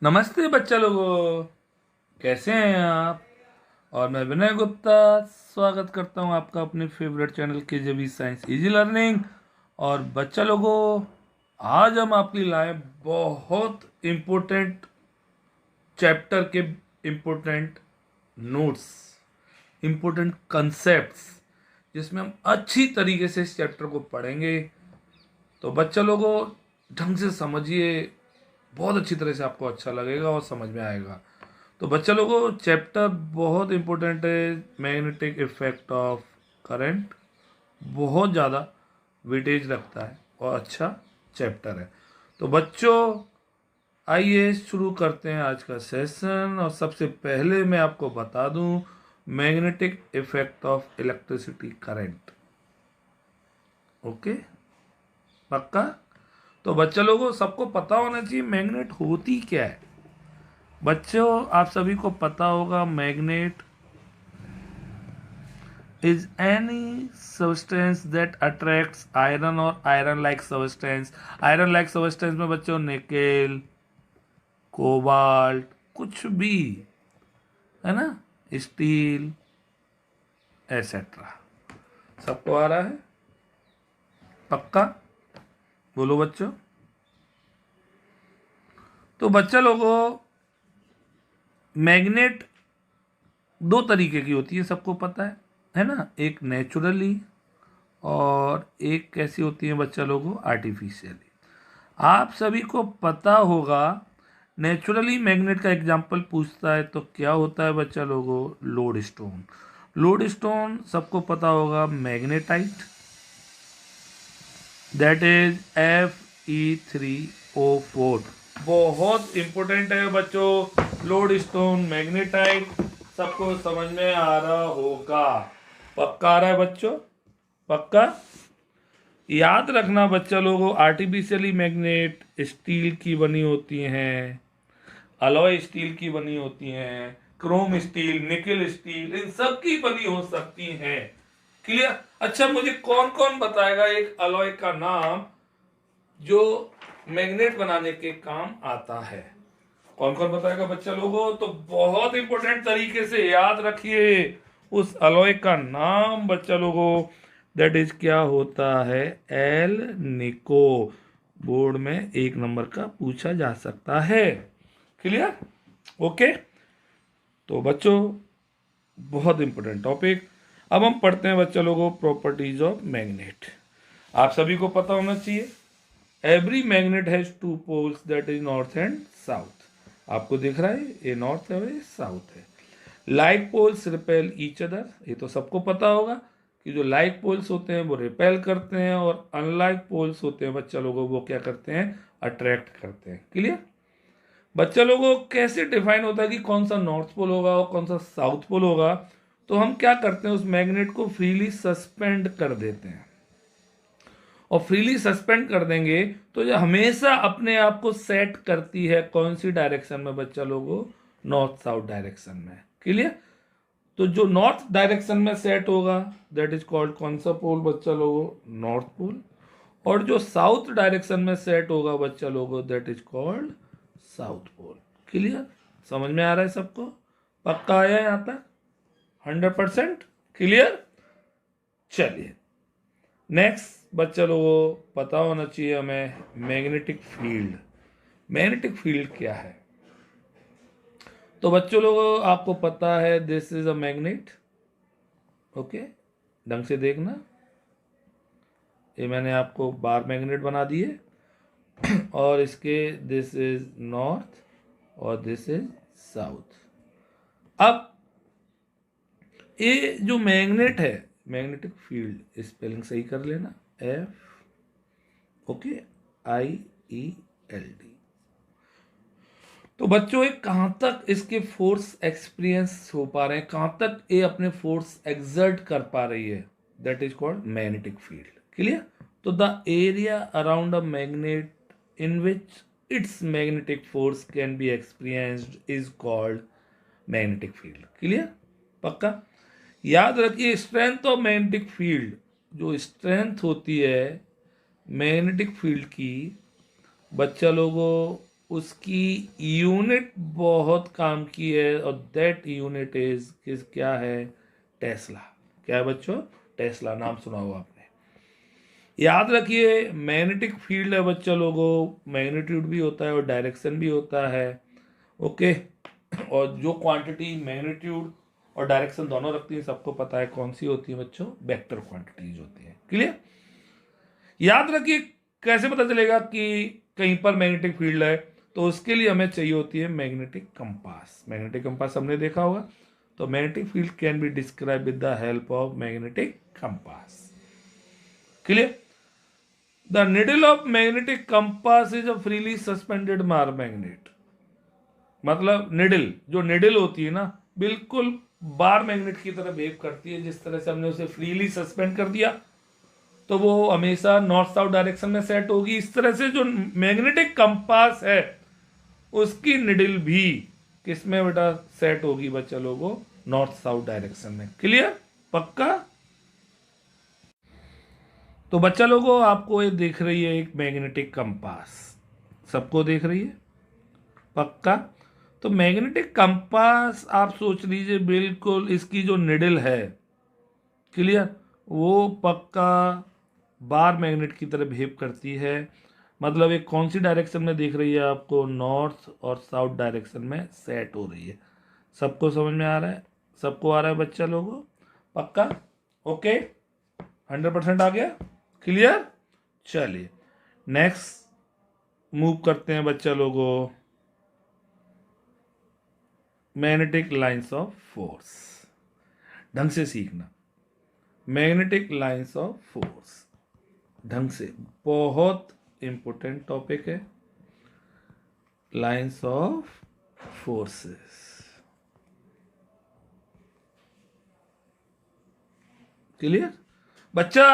नमस्ते बच्चा लोगों, कैसे हैं आप। और मैं विनय गुप्ता स्वागत करता हूं आपका अपने favourite channel KJB science easy learning. और बच्चा लोगों, आज हम आपके लिए लाए बहुत इम्पोर्टेंट चैप्टर के इम्पोर्टेंट नोट्स, इम्पोर्टेंट कंसेप्ट्स, जिसमें हम अच्छी तरीके से इस चैप्टर को पढ़ेंगे। तो बच्चा लोगों, ढंग से समझिए, बहुत अच्छी तरह से आपको अच्छा लगेगा और समझ में आएगा। तो बच्चा लोगों, चैप्टर बहुत इंपॉर्टेंट है। मैग्नेटिक इफेक्ट ऑफ करंट बहुत ज़्यादा वेटेज रखता है और अच्छा चैप्टर है। तो बच्चों, आइए शुरू करते हैं आज का सेशन। और सबसे पहले मैं आपको बता दूं, magnetic effect of electricity current. Okay, पक्का। तो बच्चा लोगों, सबको पता होना चाहिए मैग्नेट होती क्या है। बच्चों, आप सभी को पता होगा magnet is any substance that attracts iron or iron like substance। iron like substance में बच्चों निकेल, कोबाल्ट, कुछ भी है ना, स्टील एसेट्रा। सबको आ रहा है, पक्का। बोलो बच्चों। तो बच्चा लोगों, मैग्नेट दो तरीके की होती है, सबको पता है ना। एक नेचुरली और एक कैसी होती है बच्चा लोगों, आर्टिफिशियली। आप सभी को पता होगा, नेचुरली मैग्नेट का एग्जाम्पल पूछता है तो क्या होता है बच्चा लोगों, लोड स्टोन। लोड स्टोन सबको पता होगा, मैग्नेटाइट, दैट इज Fe3O4। बहुत इंपॉर्टेंट है बच्चों, लोड स्टोन, मैग्नेटाइट, सबको समझ में आ रहा होगा। पक्का आ रहा है बच्चों, पक्का। याद रखना बच्चा लोगों, आर्टिफिशियली मैग्नेट स्टील की बनी होती हैं, अलॉय स्टील की बनी होती हैं, क्रोम स्टील, निकेल स्टील, इन सब की बनी हो सकती हैं। क्लियर। अच्छा, मुझे कौन कौन बताएगा एक अलॉय का नाम जो मैग्नेट बनाने के काम आता है। कौन कौन बताएगा बच्चा लोगों। तो बहुत इंपॉर्टेंट तरीके से याद रखिए उस अलॉय का नाम बच्चा लोगों, दैट इज क्या होता है, एल निको। बोर्ड में 1 नंबर का पूछा जा सकता है। Clear, okay. तो बच्चों, बहुत इंपॉर्टेंट टॉपिक। अब हम पढ़ते हैं बच्चा लोगों, प्रॉपर्टीज ऑफ मैग्नेट। आप सभी को पता होना चाहिए, every magnet has 2 poles, that is north and south. आपको दिख रहा है, ये नॉर्थ है और ये साउथ है। Like poles repel each other, ये तो सबको पता होगा कि जो लाइक पोल्स होते हैं वो रिपेल करते हैं, और अनलाइक पोल्स होते हैं बच्चा लोगों, वो क्या करते हैं, अट्रैक्ट करते हैं। क्लियर। बच्चा लोगों, कैसे डिफाइन होता है कि कौन सा नॉर्थ पोल होगा और कौन सा साउथ पोल होगा। तो हम क्या करते हैं, उस मैग्नेट को फ्रीली सस्पेंड कर देते हैं। और फ्रीली सस्पेंड कर देंगे तो ये हमेशा अपने आप को सेट करती है कौन सी डायरेक्शन में बच्चा लोगों, नॉर्थ साउथ डायरेक्शन में। क्लियर। तो जो नॉर्थ डायरेक्शन में सेट होगा, दैट इज कॉल्ड कौन सा पोल बच्चा लोगों, नॉर्थ पोल। और जो साउथ डायरेक्शन में सेट होगा बच्चा लोगों, that is called south pole. Clear, समझ में आ रहा है सबको, पक्का आया यहां तक, 100% क्लियर। चलिए नेक्स्ट बच्चा लोगों, पता होना चाहिए हमें मैग्नेटिक फील्ड। मैग्नेटिक फील्ड क्या है। तो बच्चों लोगों, आपको पता है, this is a magnet. Okay, ढंग से देखना, ये मैंने आपको बार मैग्नेट बना दिए और इसके दिस इज नॉर्थ और दिस इज साउथ। अब ये जो मैग्नेट है, मैग्नेटिक फील्ड, स्पेलिंग सही कर लेना, FOKIELD। तो बच्चों, ये कहां तक इसके फोर्स एक्सपीरियंस हो पा रहे हैं, कहां तक ये अपने फोर्स एक्सर्ट कर पा रही है, that is called magnetic field. Clear. तो the area around a magnet in which its magnetic force can be experienced is called magnetic field. Clear, पक्का। याद रखिए, स्ट्रेंथ ऑफ मैग्नेटिक फील्ड, जो स्ट्रेंथ होती है मैग्नेटिक फील्ड की बच्चा लोगों, उसकी यूनिट बहुत काम की है और दैट यूनिट इज क्या है, टेस्ला। क्या है बच्चों, टेस्ला, नाम सुना होगा आपने। याद रखिए मैग्नेटिक फील्ड है बच्चा लोगों, मैग्नीट्यूड भी होता है और डायरेक्शन भी होता है। ओके, और जो क्वांटिटी मैग्नीट्यूड और डायरेक्शन दोनों रखती है सबको पता है कौन सी होती है बच्चों, वेक्टर क्वांटिटीज होती है। क्लियर। याद रखिए कैसे पता चलेगा कि कहीं पर मैग्नेटिक फील्ड है, तो उसके लिए हमें चाहिए होती है मैग्नेटिक कंपास। मैग्नेटिक कंपास हमने देखा होगा। तो magnetic field can be describe with the help of magnetic compass. Clear. The needle of magnetic compass is a freely suspended मार मैग्नेट। मतलब निडल, जो निडल होती है ना, बिल्कुल बार मैग्नेट की तरह बिहेव करती है। जिस तरह से हमने उसे फ्रीली सस्पेंड कर दिया तो वो हमेशा नॉर्थ साउथ डायरेक्शन में सेट होगी। इस तरह से जो मैग्नेटिक कंपास है उसकी निडल भी किस में बेटा सेट होगी बच्चा लोगों, नॉर्थ साउथ डायरेक्शन में। क्लियर, पक्का। तो बच्चा लोगों आपको ये दिख रही है एक मैग्नेटिक कंपास, सबको देख रही है, पक्का। तो मैग्नेटिक कंपास आप सोच लीजिए बिल्कुल इसकी जो निडल है, क्लियर, वो पक्का बार मैग्नेट की तरह बिहेव करती है। मतलब एक कौन सी डायरेक्शन में दिख रही है आपको, नॉर्थ और साउथ डायरेक्शन में सेट हो रही है। सबको समझ में आ रहा है, सबको आ रहा है बच्चा लोगों, पक्का। ओके, 100% आ गया, क्लियर। चलिए नेक्स्ट मूव करते हैं बच्चा लोगों, मैग्नेटिक लाइंस ऑफ फोर्स। ढंग से सीखना, मैग्नेटिक लाइंस ऑफ फोर्स ढंग से, बहुत इंपॉर्टेंट टॉपिक है। लाइंस ऑफ फोर्सेस, क्लियर बच्चा।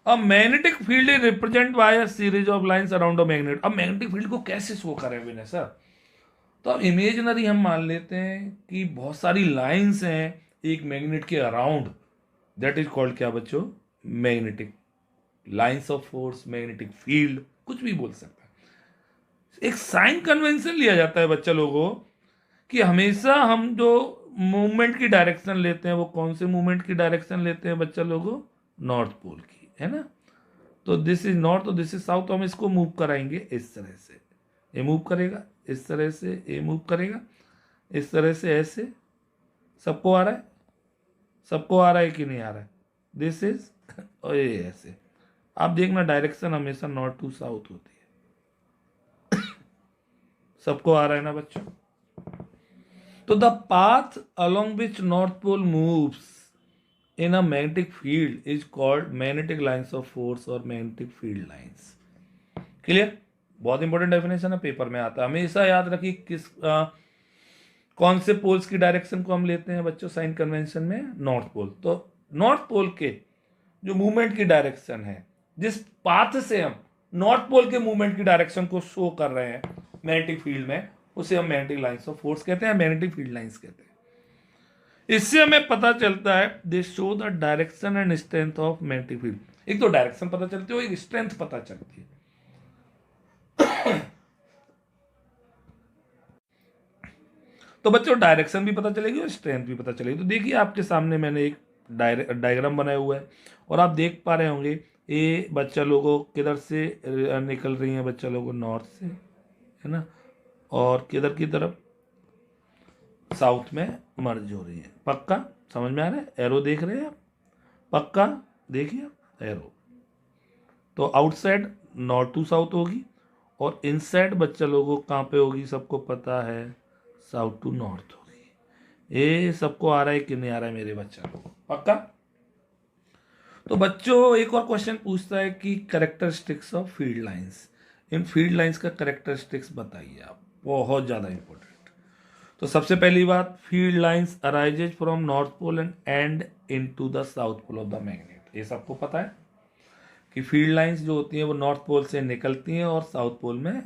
अब magnetic field is represent by a series of lines around a magnet. अब मैग्नेटिक फील्ड को कैसे शो करें विनय सर? तो अब इमेजिनरी हम मान लेते हैं कि बहुत सारी लाइंस हैं एक मैग्नेट के अराउंड, दैट इज कॉल्ड क्या बच्चों, magnetic lines of force, magnetic field, कुछ भी बोल सकता है। एक साइन कन्वेंशन लिया जाता है बच्चा लोगों कि हमेशा हम जो मूवमेंट की डायरेक्शन लेते हैं वो कौन से मूवमेंट की डायरेक्शन लेते हैं बच्चा लोगों, नॉर्थ पोल की, है ना। तो दिस इज नॉर्थ और दिस इज साउथ, तो हम इसको मूव कराएंगे इस तरह से, ये मूव करेगा इस तरह से, ये मूव करेगा इस तरह से, ऐसे। सबको आ रहा है, सबको आ रहा है कि नहीं आ रहा है, दिस इज और ये ऐसे। आप देखना डायरेक्शन हमेशा नॉर्थ टू साउथ होती है। सबको आ रहा है ना बच्चों। तो the path along which north pole moves in a magnetic field is called magnetic lines of force और मैग्नेटिक फील्ड लाइंस। क्लियर, बहुत इंपॉर्टेंट डेफिनेशन है, पेपर में आता है। हमेशा याद रखिए कौन से पोल्स की डायरेक्शन को हम लेते हैं बच्चों साइन कन्वेंशन में, नॉर्थ पोल। तो नॉर्थ पोल के जो मूवमेंट की डायरेक्शन है, जिस पाथ से हम नॉर्थ पोल के मूवमेंट की डायरेक्शन को शो कर रहे हैं मैग्नेटिक फील्ड में, उसे हम मैग्नेटिक लाइंस ऑफ फोर्स कहते हैं, मैग्नेटिक फील्ड लाइंस कहते हैं। इससे हमें पता चलता है दे show the direction and strength of magnetic field. एक तो डायरेक्शन पता चलती है, एक स्ट्रेंथ पता चलती है। तो बच्चों डायरेक्शन भी पता चलेगी और स्ट्रेंथ भी पता चलेगी। तो देखिए आपके सामने मैंने एक डायग्राम बनाया हुआ है और आप देख पा रहे होंगे ये बच्चा लोगों किधर से निकल रही हैं, बच्चा लोगों नॉर्थ से, है ना, और किधर की तरफ, साउथ में मर्ज हो रही है। पक्का समझ में आ रहा है, एरो देख रहे हैं आप, पक्का देखिए एरो। तो आउटसाइड नॉर्थ टू साउथ होगी और इनसाइड बच्चा लोगों कहाँ पे होगी, सबको पता है साउथ टू नॉर्थ होगी। ये सबको आ रहा है कि नहीं आ रहा है मेरे बच्चा लोगों, पक्का। तो बच्चों एक और क्वेश्चन पूछता है कि कैरेक्टरिस्टिक्स ऑफ फील्ड लाइंस, इन फील्ड लाइंस का कैरेक्टरिस्टिक्स बताइए आप, बहुत ज़्यादा इंपॉर्टेंट। तो सबसे पहली बात, field lines arises from north pole and into the south pole of the magnet. ये सबको पता है कि फील्ड लाइंस जो होती हैं वो नॉर्थ पोल से निकलती हैं और साउथ पोल में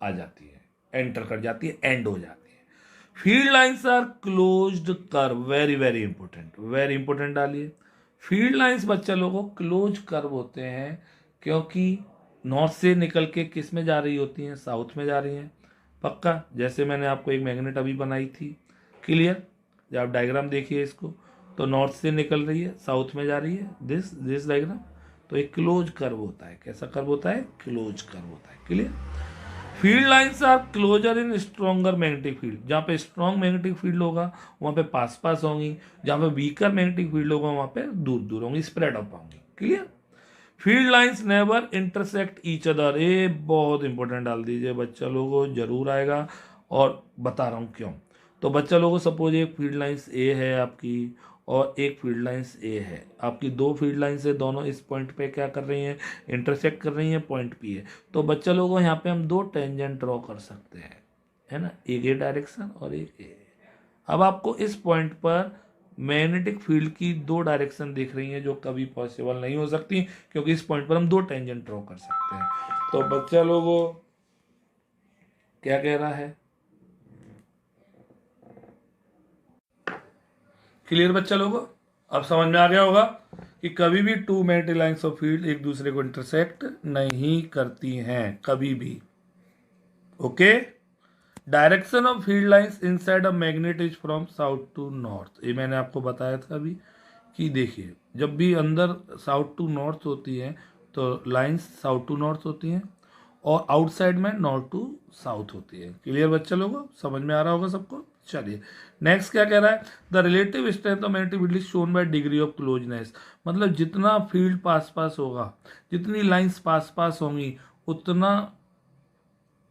आ जाती है, एंटर कर जाती है, एंड हो जाती है। Field lines are closed curve, very very important, very important डालिए। फील्ड लाइंस बच्चा लोगों क्लोज कर्व होते हैं क्योंकि नॉर्थ से निकल के किस में जा रही होती हैं, साउथ में जा रही हैं। पक्का, जैसे मैंने आपको एक मैग्नेट अभी बनाई थी, क्लियर। जब आप डायग्राम देखिए इसको, तो नॉर्थ से निकल रही है, साउथ में जा रही है, दिस डायग्राम। तो एक क्लोज कर्व होता है। कैसा कर्व होता है? क्लोज कर्व होता है, clear. Field lines are closer in stronger magnetic field. जहाँ पे स्ट्रॉन्ग मैग्नेटिक फील्ड होगा वहाँ पे पास पास होंगी, जहाँ पे वीकर मैग्नेटिक फील्ड होगा वहाँ पे दूर दूर होंगी, स्प्रेड अप होंगी, clear. Field lines never intersect each other. ये बहुत इंपॉर्टेंट डाल दीजिए, बच्चा लोगों जरूर आएगा और बता रहा हूँ क्यों। तो बच्चा लोगों सपोज एक फील्ड लाइंस ए है आपकी और एक फील्ड लाइंस ए है आपकी, दो फील्ड लाइंस है, दोनों इस पॉइंट पे क्या कर रही हैं? इंटरसेक्ट कर रही हैं, पॉइंट पी है। तो बच्चा लोगों यहाँ पे हम दो टेंजेंट ड्रॉ कर सकते हैं, है ना, एक ये डायरेक्शन और एक ए। अब आपको इस पॉइंट पर मैग्नेटिक फील्ड की दो डायरेक्शन दिख रही हैं जो कभी पॉसिबल नहीं हो सकती, क्योंकि इस पॉइंट पर हम दो टेंजेंट ड्रॉ कर सकते हैं। तो बच्चा लोगों क्या कह रहा है? क्लियर बच्चा लोगों? अब समझ में आ गया होगा कि कभी भी two magnetic lines of field एक दूसरे को इंटरसेक्ट नहीं करती हैं, कभी भी। Okay. Direction of field lines inside a magnet is from south to north. ये मैंने आपको बताया था अभी कि देखिए, जब भी अंदर साउथ टू नॉर्थ होती है तो लाइंस साउथ टू नॉर्थ होती हैं और आउटसाइड में नॉर्थ टू साउथ होती है। क्लियर बच्चा लोगों? समझ में आ रहा होगा सबको। चलिए नेक्स्ट क्या कह रहा है? The relative strength of magnetic field is shown by degree of closeness. मतलब जितना फील्ड पास पास होगा, जितनी लाइंस पास पास होंगी, उतना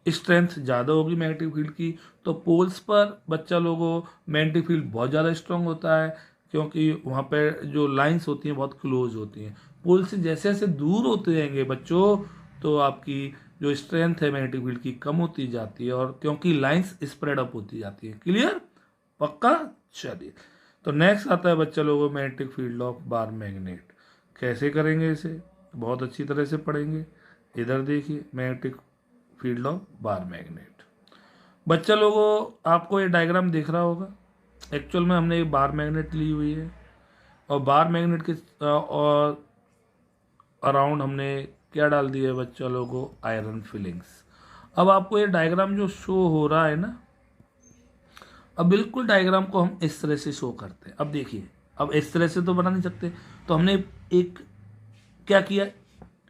स्ट्रेंथ ज़्यादा होगी मैग्नेटिक फील्ड की। तो पोल्स पर बच्चा लोगों मैग्नेटिक फील्ड बहुत ज़्यादा स्ट्रांग होता है, क्योंकि वहाँ पर जो लाइंस होती हैं बहुत क्लोज होती हैं। पोल से जैसे जैसे दूर होते जाएंगे बच्चों, तो आपकी जो स्ट्रेंथ है मैग्नेटिक फील्ड की कम होती जाती है, और क्योंकि लाइंस स्प्रेड अप होती जाती है। क्लियर? पक्का? चलिए, तो नेक्स्ट आता है बच्चा लोगों magnetic field of bar magnet. कैसे करेंगे इसे? बहुत अच्छी तरह से पढ़ेंगे। इधर देखिए, magnetic field of bar magnet. बच्चा लोगों आपको ये डायग्राम दिख रहा होगा। एक्चुअल में हमने एक बार मैग्नेट ली हुई है और बार मैग्नेट के और अराउंड हमने क्या डाल दिया है बच्चा लोगों? Iron filings. अब आपको ये डायग्राम जो शो हो रहा है ना, अब बिल्कुल डायग्राम को हम इस तरह से शो करते हैं। अब देखिए, अब इस तरह से तो बना नहीं सकते, तो हमने एक क्या किया?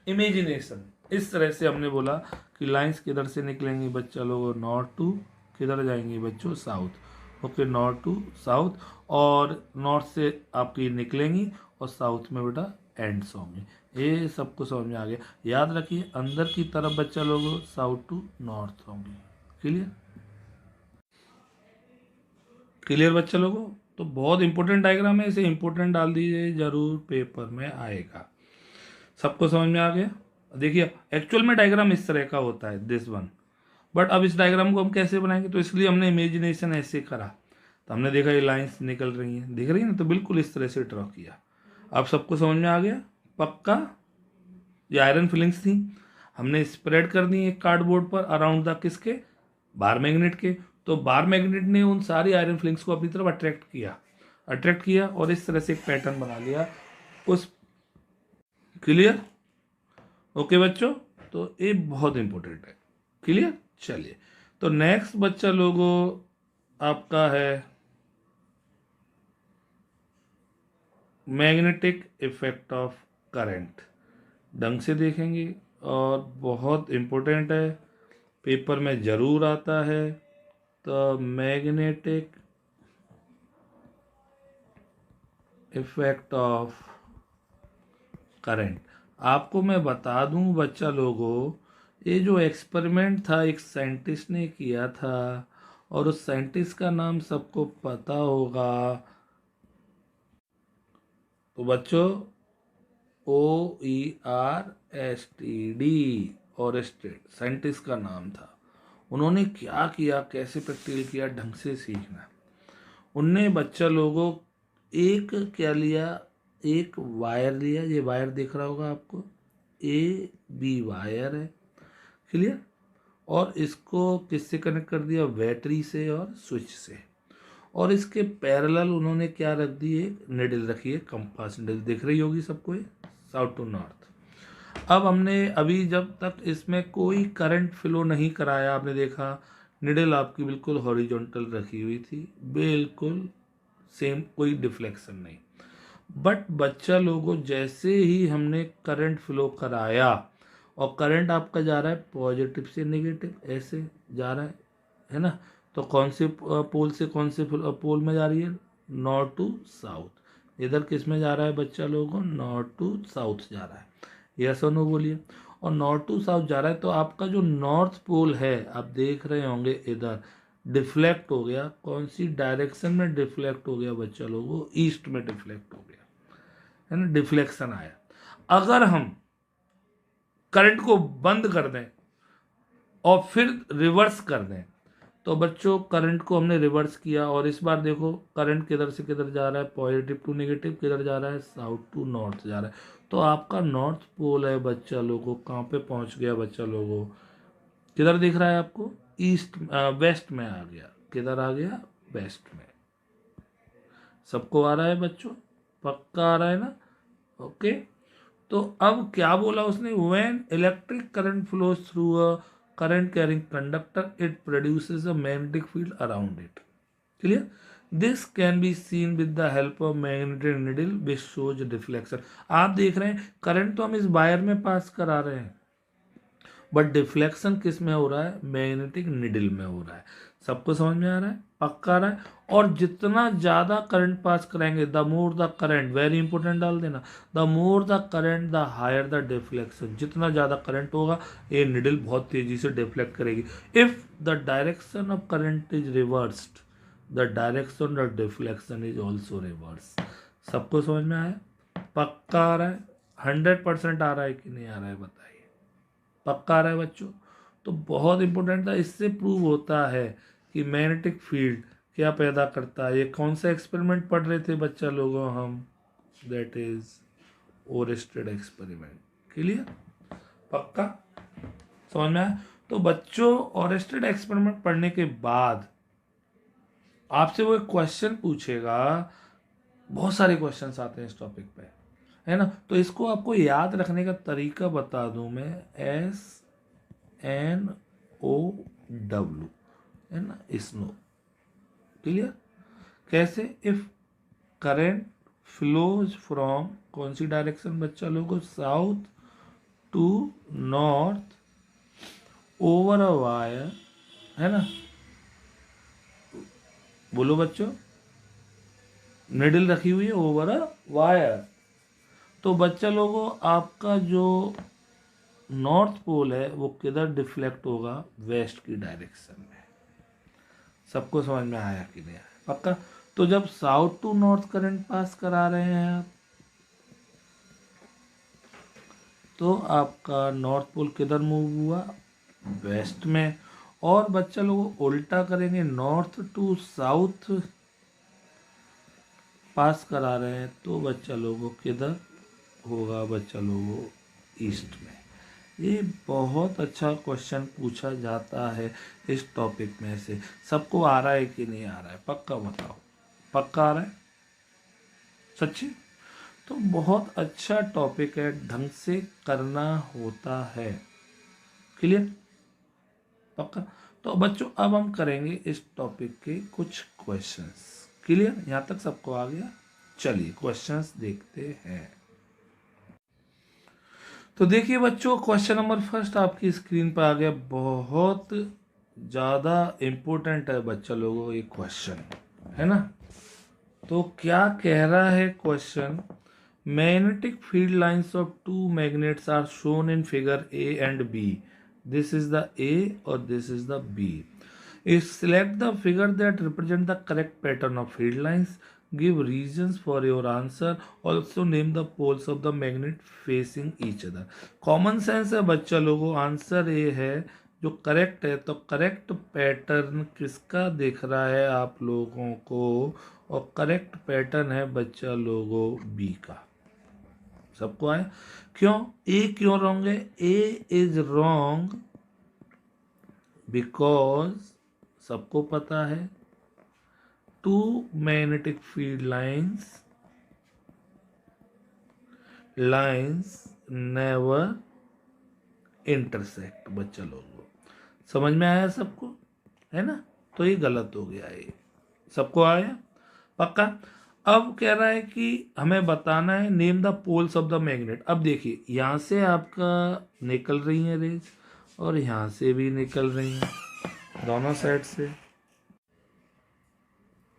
इमेजिनेशन। इस तरह से हमने बोला कि लाइंस किधर से निकलेंगी बच्चा लोगों? नॉर्थ टू किधर जाएंगी बच्चों? South. Okay, north to south, और नॉर्थ से आपकी निकलेंगी और साउथ में बेटा एंड्स होंगे। ये सबको समझ में आ गया। याद रखिए, अंदर की तरफ बच्चा लोगों साउथ टू नॉर्थ होंगे। क्लियर? क्लियर बच्चा लोगों? तो बहुत इंपॉर्टेंट डायग्राम है, इसे इंपॉर्टेंट डाल दीजिए, जरूर पेपर में आएगा। सबको समझ में आ गया? देखिए, एक्चुअल में डायग्राम इस तरह का होता है, दिस वन। बट अब इस डायग्राम को हम कैसे बनाएंगे? तो इसलिए हमने इमेजिनेशन ऐसे करा। तो हमने देखा ये लाइंस निकल रही हैं, दिख रही है ना, तो बिल्कुल इस तरह से ड्रॉ किया। अब सबको समझ में आ गया? पक्का? ये आयरन फिलिंग्स थी, हमने स्प्रेड कर दी एक कार्डबोर्ड पर अराउंड द किसके? बार मैग्नेट के। तो बार मैग्नेट ने उन सारी आयरन फिलिंग्स को अपनी तरफ अट्रैक्ट किया और इस तरह से एक पैटर्न बना लिया उस। क्लियर? ओके बच्चों, तो ये बहुत इंपॉर्टेंट है। क्लियर? चलिए, तो नेक्स्ट बच्चा लोगों आपका है मैग्नेटिक इफेक्ट ऑफ करंट। ढंग से देखेंगे और बहुत इंपॉर्टेंट है, पेपर में जरूर आता है। तो मैग्नेटिक इफेक्ट ऑफ करंट। आपको मैं बता दूं बच्चा लोगों, ये जो एक्सपेरिमेंट था एक साइंटिस्ट ने किया था, और उस साइंटिस्ट का नाम सबको पता होगा। तो बच्चों, OERSTD, ऑरेस्टेड साइंटिस्ट का नाम था। उन्होंने क्या किया, कैसे प्रैक्टिकल किया, ढंग से सीखना। उनने बच्चा लोगों एक क्या लिया? एक वायर लिया, ये वायर दिख रहा होगा आपको, AB वायर है। क्लियर? और इसको किससे कनेक्ट कर दिया? बैटरी से और स्विच से। और इसके पैरेलल उन्होंने क्या रख दी? एक निडल रखी है, कंपास निडल दिख रही होगी सबको, ये साउथ टू नॉर्थ। अब हमने अभी जब तक इसमें कोई करंट फ्लो नहीं कराया, आपने देखा निडल आपकी बिल्कुल हॉरिजॉन्टल रखी हुई थी, बिल्कुल सेम, कोई डिफ्लेक्शन नहीं। बट बच्चा लोगों जैसे ही हमने करंट फ्लो कराया और करंट आपका जा रहा है पॉजिटिव से नेगेटिव, ऐसे जा रहा है ना, तो कौन से पोल से कौन से पोल में जा रही है, नॉर्थ टू साउथ। इधर किस में जा रहा है बच्चा लोगों, नॉर्थ टू साउथ जा रहा है, यस और नो बोलिए। और नॉर्थ टू साउथ जा रहा है तो आपका जो नॉर्थ पोल है आप देख रहे होंगे इधर डिफ्लेक्ट हो गया, कौन सी डायरेक्शन में डिफ्लेक्ट हो गया बच्चा लोगों, ईस्ट में डिफ्लेक्ट हो गया, है ना, डिफ्लेक्शन आया। अगर हम करंट को बंद कर दें और फिर रिवर्स कर दें, तो बच्चों करंट को हमने रिवर्स किया और इस बार देखो करंट किधर से किधर जा रहा है, पॉजिटिव टू नेगेटिव, किधर जा रहा है, साउथ टू नॉर्थ जा रहा है। तो आपका नॉर्थ पोल है बच्चा लोगों, कहाँ पे पहुंच गया बच्चा लोगों, किधर दिख रहा है आपको, ईस्ट वेस्ट में आ गया, किधर आ गया, वेस्ट में। सबको आ रहा है बच्चों, पक्का आ रहा है ना, ओके। तो अब क्या बोला उसने, when electric current flows through a current carrying conductor it produces a magnetic field around it, clear? This can be seen with the help of magnetic needle which shows deflection। आप देख रहे हैं current तो हम इस wire में पास करा रहे हैं, बट डिफ्लेक्शन किस में हो रहा है, मैग्नेटिक निडल में हो रहा है। सबको समझ में आ रहा है, पक्का आ रहा है। और जितना ज्यादा करंट पास कराएंगे, the more the current, very important डाल देना, the more the current the higher the deflection. जितना ज्यादा करंट होगा ये निडल बहुत तेजी से डिफ्लेक्ट करेगी। If the direction of current is reversed the direction of deflection is also reverse. सबको समझ में आया, पक्का आ रहा है, 100% आ रहा है कि नहीं आ रहा है बताइए, पक्का आ रहा है बच्चों। तो बहुत इंपॉर्टेंट था, इससे प्रूव होता है कि मैग्नेटिक फील्ड क्या पैदा करता है। ये कौन सा एक्सपेरिमेंट पढ़ रहे थे बच्चा लोगों हम, that is Oersted experiment, clear, पक्का समझ में आया। तो बच्चों ओरेस्टेड एक्सपेरिमेंट पढ़ने के बाद आपसे वो एक क्वेश्चन पूछेगा, बहुत सारे क्वेश्चंस आते हैं इस टॉपिक पे, है ना। तो इसको आपको याद रखने का तरीका बता दूं मैं, SNOW, है ना, स्नो, क्लियर। कैसे, इफ करंट फ्लोज फ्रॉम कौन सी डायरेक्शन बच्चा लोगों, south to north over a wire, है ना, बोलो बच्चों, निडल रखी हुई है ओवर अ वायर। तो बच्चा लोगों आपका जो नॉर्थ पोल है वो किधर डिफ्लेक्ट होगा, वेस्ट की डायरेक्शन में। सबको समझ में आया कि नहीं आया, पक्का। तो जब south to north current pass करा रहे हैं आप, तो आपका नॉर्थ पोल किधर मूव हुआ, वेस्ट में। और बच्चा लोग उल्टा करेंगे, नॉर्थ टू साउथ पास करा रहे हैं तो बच्चा लोगों किधर होगा, बच्चा लोगों ईस्ट में। ये बहुत अच्छा क्वेश्चन पूछा जाता है इस टॉपिक में से। सबको आ रहा है कि नहीं आ रहा है, पक्का बताओ, पक्का आ रहा है सच्ची। तो बहुत अच्छा टॉपिक है, ढंग से करना होता है, क्लियर, पक्का। तो बच्चों अब हम करेंगे इस टॉपिक के कुछ क्वेश्चंस, क्लियर, यहां तक सबको आ गया। चलिए क्वेश्चंस देखते हैं। तो देखिए बच्चों क्वेश्चन नंबर फर्स्ट आपकी स्क्रीन पर आ गया, बहुत ज़्यादा इम्पोर्टेंट है बच्चा लोगों ये क्वेश्चन, है ना। तो क्या कह रहा है question, magnetic field lines of two magnets are shown in figure A and B, this is the A और this is the B. If select the figure that represent the correct pattern of field lines, give reasons for your answer, also name the poles of the magnet facing each other। Common sense है बच्चा लोगों, answer ये है जो correct है, तो correct pattern किसका दिख रहा है आप लोगों को, और करेक्ट पैटर्न है बच्चा लोगों बी का। सबको आया, क्यों ए क्यों रॉन्ग है, ए इज रॉन्ग बिकॉज सबको पता है two magnetic field lines never intersect. बच्चा लोगों समझ में आया सबको, है ना? तो ये गलत हो गया, ये सबको आया पक्का। अब कह रहा है कि हमें बताना है name the poles of the magnet. अब देखिए यहाँ से आपका निकल रही है रेज और यहाँ से भी निकल रही है, दोनों साइड से।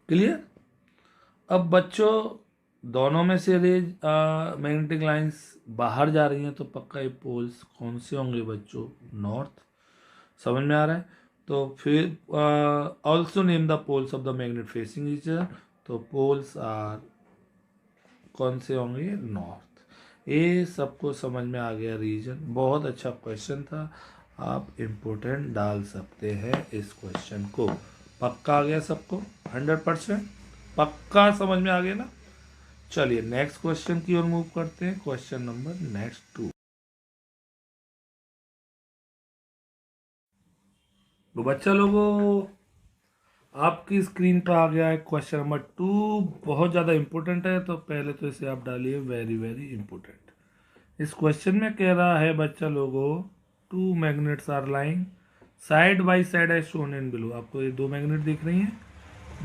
क्लियर? अब बच्चों दोनों में से रेज मैग्नेटिक लाइंस बाहर जा रही हैं, तो पक्का ये पोल्स कौन से होंगे बच्चों? नॉर्थ। समझ में आ रहा है? तो फिर also name the poles of the magnet facing each other, तो पोल्स आर कौन से होंगे? नॉर्थ। ये सबको समझ में आ गया रीजन। बहुत अच्छा क्वेश्चन था, आप इम्पोर्टेंट डाल सकते हैं इस क्वेश्चन को। पक्का आ गया सबको? 100% पक्का समझ में आ गया ना? चलिए नेक्स्ट क्वेश्चन की ओर मूव करते हैं। Question number next 2। तो बच्चा लोगों आपकी स्क्रीन पर आ गया है क्वेश्चन नंबर 2। बहुत ज़्यादा इंपॉर्टेंट है, तो पहले तो इसे आप डालिए वेरी वेरी इंपॉर्टेंट। इस क्वेश्चन में कह रहा है बच्चा लोगों, two magnets are lying side by side as shown in below. आपको ये दो मैग्नेट दिख रही हैं।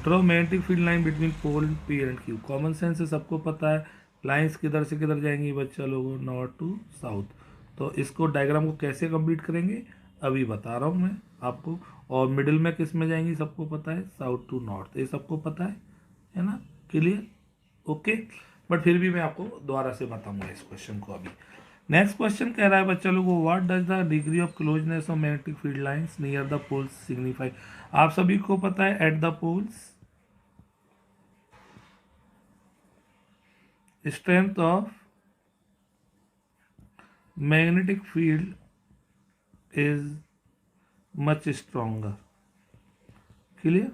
Draw magnetic field line between pole P and Q. Common sense से सबको पता है लाइंस किधर से किधर जाएंगी बच्चा लोगों? North to south. तो इसको डायग्राम को कैसे कंप्लीट करेंगे अभी बता रहा हूँ मैं आपको। और मिडिल में किस में जाएंगी सबको पता है? साउथ टू नॉर्थ, ये सबको पता है ना? क्लियर? ओके। बट फिर भी मैं आपको दोबारा से बताऊंगा इस क्वेश्चन को अभी। नेक्स्ट क्वेश्चन कह रहा है बच्चा लोगों, what does the degree of closeness of magnetic field lines near the poles signify. आप सभी को पता है at the poles strength of magnetic field is much stronger. Clear?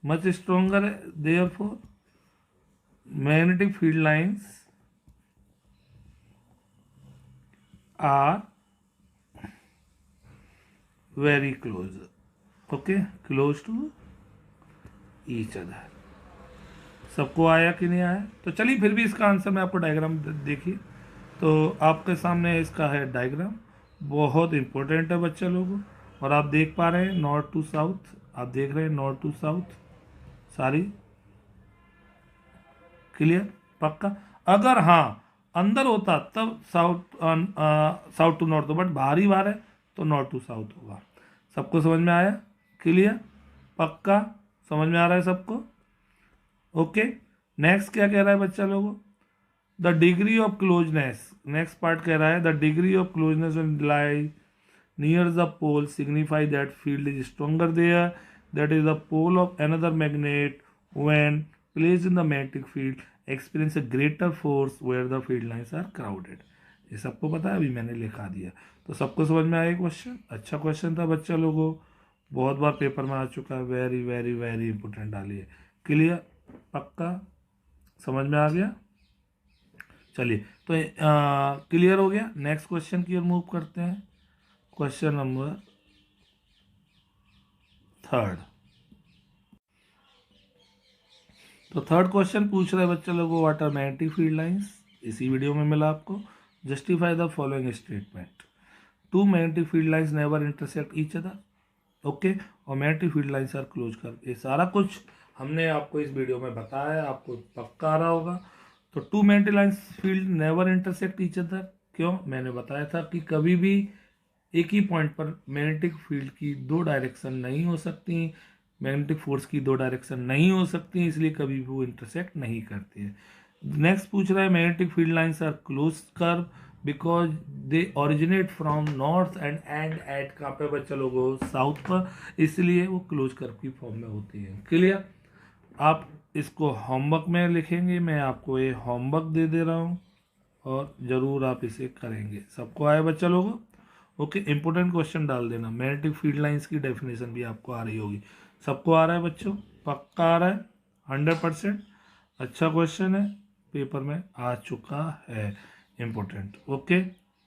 Much stronger, therefore magnetic field lines are very close. Okay, close to each other. सबको आया कि नहीं आया? तो चलिए फिर भी इसका आंसर मैं आपको डायग्राम देखिए। तो आपके सामने इसका है डायग्राम, बहुत इंपॉर्टेंट है बच्चा लोगों। और आप देख पा रहे हैं नॉर्थ टू साउथ, आप देख रहे हैं नॉर्थ टू साउथ सारी। क्लियर? पक्का? अगर हाँ अंदर होता तब साउथ टू नॉर्थ, बट बाहर ही बाहर है तो नॉर्थ टू साउथ होगा। सबको समझ में आया? क्लियर? पक्का समझ में आ रहा है सबको? ओके। नेक्स्ट क्या कह रहा है बच्चा लोगों? The degree of closeness. Next part कह रहा है the degree of closeness lie near the pole signify that field is stronger there, that is the pole of another magnet when placed in the magnetic field experience a greater force where the field lines are crowded. ये सबको पता है, अभी मैंने लिखा दिया। तो सबको समझ में आया क्वेश्चन? अच्छा क्वेश्चन था बच्चा लोगों, बहुत बार पेपर में आ चुका है। वेरी वेरी वेरी इंपॉर्टेंट डालिए। क्लियर? पक्का समझ में आ गया? चलिए तो क्लियर हो गया। नेक्स्ट क्वेश्चन की ओर मूव करते हैं। Question number 3। तो थर्ड क्वेश्चन पूछ रहा है बच्चा लोगों, what are magnetic field lines. इसी वीडियो में मिला आपको। Justify the following statement. Two magnetic field lines never intersect each other. Okay. और magnetic field lines are close कर। ये सारा कुछ हमने आपको इस वीडियो में बताया है, आपको पक्का आ रहा होगा। तो two magnetic lines field never intersect each other, क्यों? मैंने बताया था कि कभी भी एक ही पॉइंट पर मैग्नेटिक फील्ड की दो डायरेक्शन नहीं हो सकती, मैग्नेटिक फोर्स की दो डायरेक्शन नहीं हो सकती, इसलिए कभी भी वो इंटरसेक्ट नहीं करती है। नेक्स्ट पूछ रहा है magnetic field lines are close curve because they originate from north end end at कहाँ पे बच्चा लोगों? साउथ पर, इसलिए वो क्लोज कर्व की फॉर्म में होती है। क्लियर? आप इसको होमवर्क में लिखेंगे, मैं आपको ये होमवर्क दे दे रहा हूँ और ज़रूर आप इसे करेंगे। सबको आया बच्चा लोगों? ओके। इंपॉर्टेंट क्वेश्चन डाल देना। मैग्नेटिक फील्ड लाइंस की डेफिनेशन भी आपको आ रही होगी। सबको आ रहा है बच्चों? पक्का आ रहा है? 100%। अच्छा क्वेश्चन है, पेपर में आ चुका है, इम्पोर्टेंट। ओके।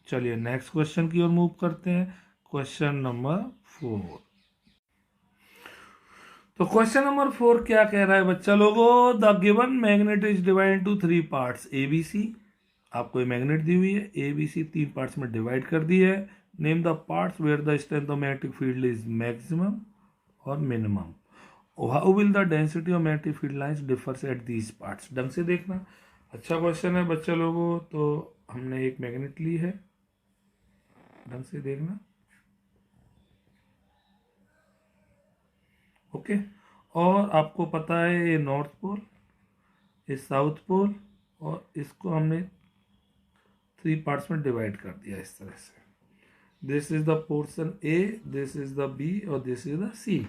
चलिए नेक्स्ट क्वेश्चन की ओर मूव करते हैं। Question number 4। तो क्वेश्चन नंबर 4 क्या कह रहा है बच्चा लोगों? The given magnet is divide to 3 parts A B C. आपको ये मैग्नेट दी हुई है, ए बी सी 3 पार्ट्स में डिवाइड कर दी है। Name the parts where the strength of magnetic field is maximum और minimum. How will the density of magnetic field lines differs at these parts. ढंग से देखना, अच्छा क्वेश्चन है बच्चे लोगों। तो हमने एक मैग्नेट ली है, ढंग से देखना, ओके। और आपको पता है ये नॉर्थ पोल, ये साउथ पोल, और इसको हमने 3 पार्ट्स में डिवाइड कर दिया इस तरह से। This is the portion A, this is the B और दिस इज द सी।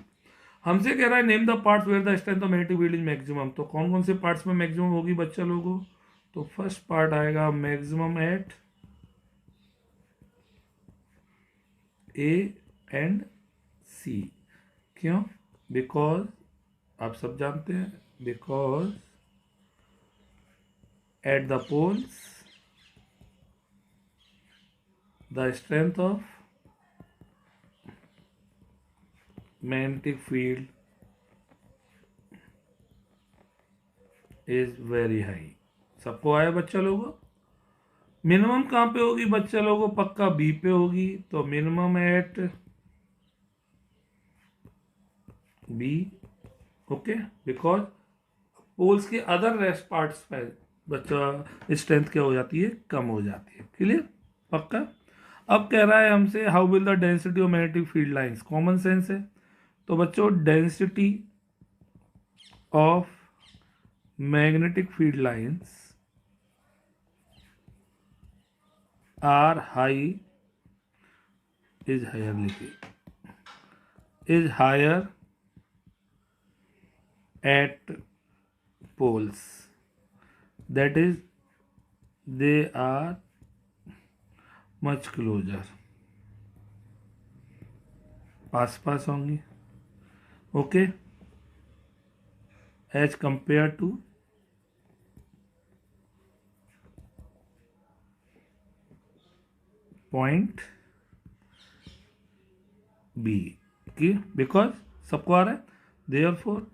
हमसे कह रहा है name the parts where the strength of magnetic field is maximum. तो कौन कौन से पार्ट्स में मैक्सिमम होगी बच्चा लोगों। तो फर्स्ट पार्ट आएगा maximum at A and C. क्यों? बिकॉज आप सब जानते हैं, because at the poles the strength of magnetic field is very high. सबको आया बच्चा लोगों। मिनिमम कहां पे होगी बच्चा लोगों, पक्का बी पे होगी। तो minimum at B, okay, because poles के अदर रेस्ट पार्ट्स पे बच्चा स्ट्रेंथ क्या हो जाती है, कम हो जाती है। क्लियर, पक्का। अब कह रहा है हमसे how will the density of magnetic field lines. Common sense है। तो बच्चों density of magnetic field lines are high, is higher, लिखिए, is higher at poles, that is they are much closer, पास पास होंगी, okay, as compare to point B की। Because सबको आ रहा है, therefore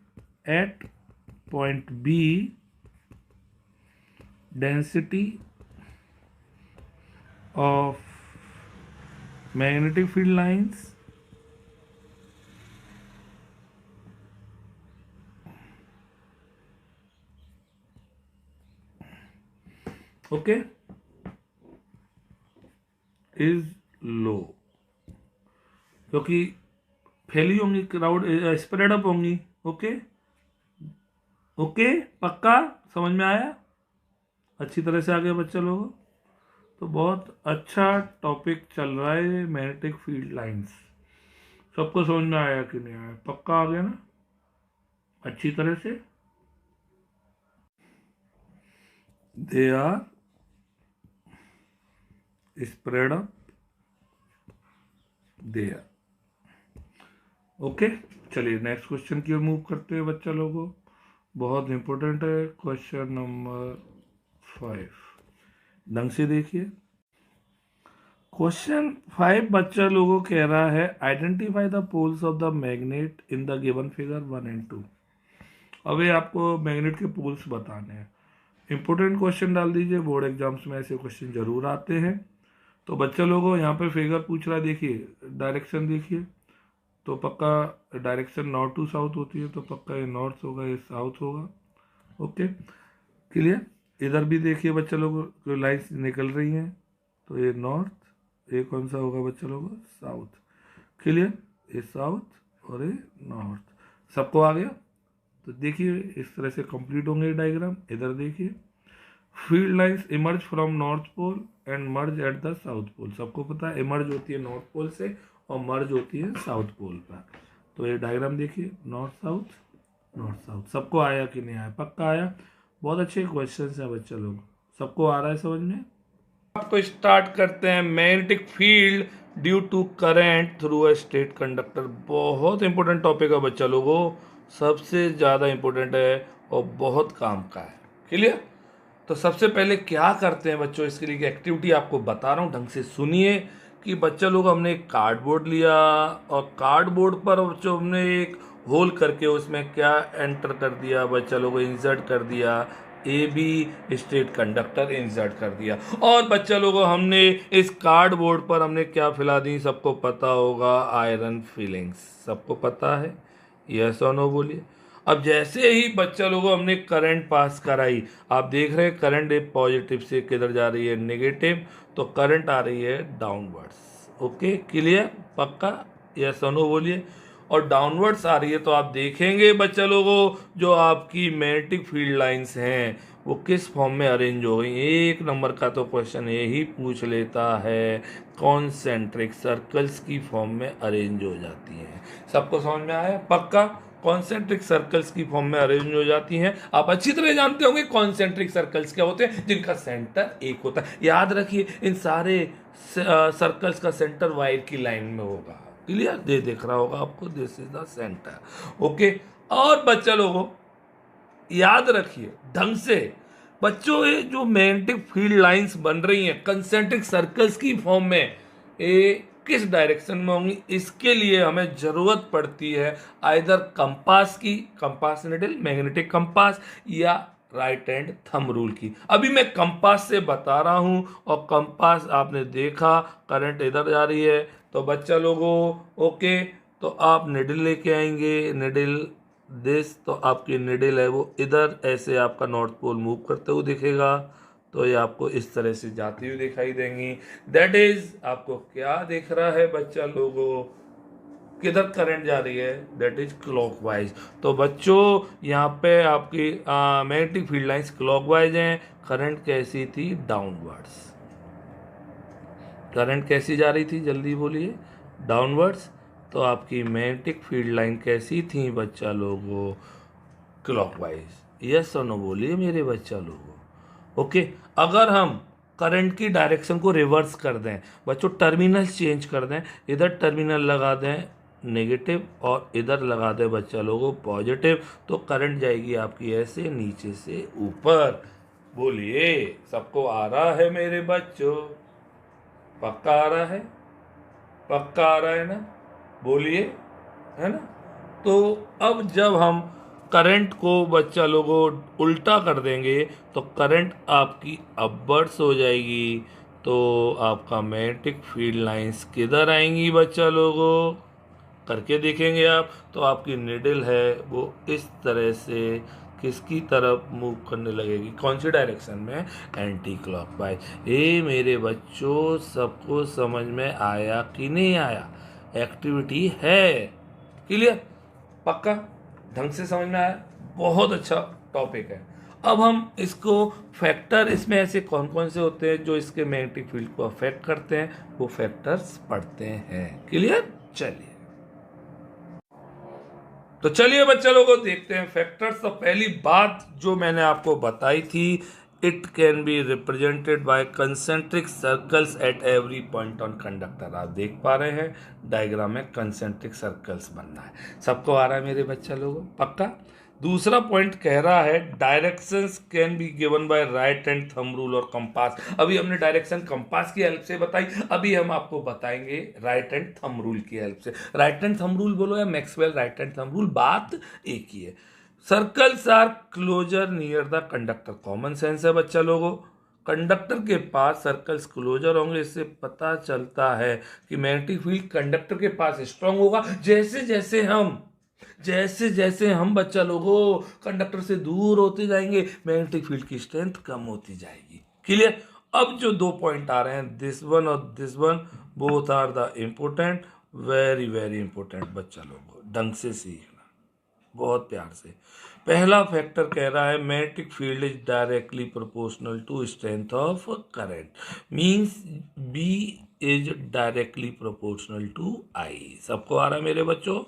at point B density of magnetic field lines okay is low, क्योंकि फैली होंगी, क्राउड स्प्रेड अप होंगी, ओके। ओके, पक्का समझ में आया, अच्छी तरह से आ गया बच्चा लोगों। तो बहुत अच्छा टॉपिक चल रहा है मैग्नेटिक फील्ड लाइंस। सबको समझ में आया कि नहीं आया, पक्का आ गया ना अच्छी तरह से। They are spread up there, okay. चलिए नेक्स्ट क्वेश्चन की ओर मूव करते हैं बच्चा लोगों। बहुत इंपॉर्टेंट है क्वेश्चन नंबर 5, ढंग से देखिए। क्वेश्चन 5 बच्चा लोगों कह रहा है identify the poles of the magnet in the given figure 1 and 2। अब ये आपको मैग्नेट के पोल्स बताने हैं। इंपॉर्टेंट क्वेश्चन डाल दीजिए, बोर्ड एग्जाम्स में ऐसे क्वेश्चन जरूर आते हैं। तो बच्चा लोगों यहाँ पे फिगर पूछ रहा है, देखिए डायरेक्शन देखिए, तो पक्का डायरेक्शन नॉर्थ टू साउथ होती है, तो पक्का ये नॉर्थ होगा, ये साउथ होगा, ओके, क्लियर। इधर भी देखिए बच्चा लोग लाइन्स निकल रही हैं, तो ये नॉर्थ, ये कौन सा होगा बच्चा लोग, साउथ, क्लियर, ये साउथ और ये नॉर्थ। सबको आ गया। तो देखिए इस तरह से कंप्लीट होंगे डायग्राम। इधर देखिए field lines emerge from north pole and merge at the south pole. सबको पता है इमर्ज होती है नॉर्थ पोल से और मर्ज होती है साउथ पोल पर। तो ये डायग्राम देखिए, नॉर्थ साउथ नॉर्थ साउथ। सबको आया कि नहीं आया, पक्का आया। बहुत अच्छे क्वेश्चन है बच्चा लोग, सबको आ रहा है समझ में। आपको स्टार्ट करते हैं magnetic field due to current through a state conductor. बहुत इंपॉर्टेंट टॉपिक है बच्चा लोगों, सबसे ज़्यादा इंपॉर्टेंट है और बहुत काम का है, क्लियर। तो सबसे पहले क्या करते हैं बच्चों, इसके लिए एक्टिविटी आपको बता रहा हूँ, ढंग से सुनिए। कि बच्चा लोग हमने एक कार्डबोर्ड लिया और कार्डबोर्ड पर बच्चों हमने एक होल करके उसमें क्या एंटर कर दिया, बच्चा लोगों इंसर्ट कर दिया A be straight conductor insert कर दिया। और बच्चा लोगों हमने इस कार्डबोर्ड पर हमने क्या फिला दी, सबको पता होगा, आयरन फिलिंग्स। सबको पता है, यस और नो बोलिए। अब जैसे ही बच्चा लोगों हमने करंट पास कराई, आप देख रहे हैं करंट एक पॉजिटिव से किधर जा रही है, नेगेटिव, तो करंट आ रही है डाउनवर्ड्स। ओके, क्लियर, पक्का, यस और नो बोलिए। और डाउनवर्ड्स आ रही है तो आप देखेंगे बच्चा लोगों जो आपकी मैग्नेटिक फील्ड लाइंस हैं वो किस फॉर्म में अरेंज हो गई। एक नंबर का तो क्वेश्चन यही पूछ लेता है, कॉन्सेंट्रिक सर्कल्स की फॉर्म में अरेंज हो जाती हैं। सबको समझ में आया, पक्का, कॉन्सेंट्रिक सर्कल्स की फॉर्म में अरेंज हो जाती हैं। आप अच्छी तरह जानते होंगे कॉन्सेंट्रिक सर्कल्स क्या होते हैं, जिनका सेंटर एक होता है। याद रखिए इन सारे सर्कल्स का सेंटर वायर की लाइन में होगा। क्लियर, दे दिख रहा होगा आपको, this is the centre. Okay, और बच्चा लोगों याद रखिए ढंग से, बच्चों ये जो मैग्नेटिक फील्ड लाइंस बन रही हैं कंसेंट्रिक सर्कल्स की फॉर्म में, ये किस डायरेक्शन में होंगी, इसके लिए हमें जरूरत पड़ती है आइदर कंपास की, कंपास निडल, मैग्नेटिक कंपास, या राइट हैंड थंब रूल की। अभी मैं कंपास से बता रहा हूं, और कंपास आपने देखा करंट इधर जा रही है, तो बच्चा लोगों ओके, तो आप निडल लेके आएंगे, निडल दिस, तो आपकी निडल है वो इधर ऐसे आपका नॉर्थ पोल मूव करते हुए दिखेगा, तो ये आपको इस तरह से जाती हुई दिखाई देंगी। दैट इज आपको क्या दिख रहा है बच्चा लोगों, किधर करंट जा रही है, दैट इज क्लॉकवाइज। तो बच्चों यहाँ पे आपकी मैग्नेटिक फील्ड लाइंस क्लॉकवाइज हैं, करंट कैसी थी, डाउनवर्ड्स। करंट कैसी जा रही थी, जल्दी बोलिए, डाउनवर्ड्स। तो आपकी मैग्नेटिक फील्ड लाइन कैसी थी बच्चा लोगों, क्लॉकवाइज। यस और नो बोलिए मेरे बच्चा लोगों। ओके, अगर हम करंट की डायरेक्शन को रिवर्स कर दें बच्चों, टर्मिनल चेंज कर दें, इधर टर्मिनल लगा दें नेगेटिव और इधर लगा दें बच्चा लोगों पॉजिटिव, तो करंट जाएगी आपकी ऐसे नीचे से ऊपर। बोलिए, सबको आ रहा है मेरे बच्चों, पक्का आ रहा है, पक्का आ रहा है ना, बोलिए, है ना। तो अब जब हम करंट को बच्चा लोगों उल्टा कर देंगे तो करंट आपकी अपवर्ड्स हो जाएगी, तो आपका मैग्नेटिक फील्ड लाइंस किधर आएंगी बच्चा लोगों, करके देखेंगे आप, तो आपकी निडल है वो इस तरह से किसकी तरफ मूव करने लगेगी, कौन सी डायरेक्शन में, एंटी क्लॉकवाइज। ये मेरे बच्चों सबको समझ में आया कि नहीं आया, एक्टिविटी है, क्लियर, पक्का, ढंग से समझ में आया, बहुत अच्छा टॉपिक है। अब हम इसको फैक्टर, इसमें ऐसे कौन कौन से होते हैं जो इसके मैग्नेटिक फील्ड को अफेक्ट करते हैं, वो फैक्टर्स पढ़ते हैं। क्लियर, चलिए, तो चलिए बच्चा लोगों देखते हैं फैक्टर्स। तो पहली बात जो मैंने आपको बताई थी, it can be represented by concentric circles at every point on conductor. आप देख पा रहे हैं डायग्राम में कंसेंट्रिक सर्कल्स बनना है, सबको आ रहा है मेरे बच्चा लोगों, पक्का। दूसरा पॉइंट कह रहा है directions can be given by right hand thumb rule और कंपास। अभी हमने डायरेक्शन कंपास की हेल्प से बताई, अभी हम आपको बताएंगे राइट हैंड थंब रूल की हेल्प से। राइट हैंड थंब रूल बोलो या Maxwell right hand thumb rule, बात एक ही है। Circles are closer near the conductor, common sense है बच्चा लोगों, कंडक्टर के पास सर्कल्स क्लोजर होंगे, इससे पता चलता है कि मैग्नेटिक फील्ड कंडक्टर के पास स्ट्रांग होगा। जैसे जैसे हम बच्चा लोगों कंडक्टर से दूर होते जाएंगे मैग्नेटिक फील्ड की स्ट्रेंथ कम होती जाएगी। क्लियर। अब जो दो पॉइंट आ रहे हैं दिस वन और this one, both are the important, very very important बच्चा लोगों, ढंग से सीखना बहुत प्यार से। पहला फैक्टर कह रहा है magnetic field is directly proportional to strength of current, means B is directly proportional to I. सबको आ रहा है मेरे बच्चों,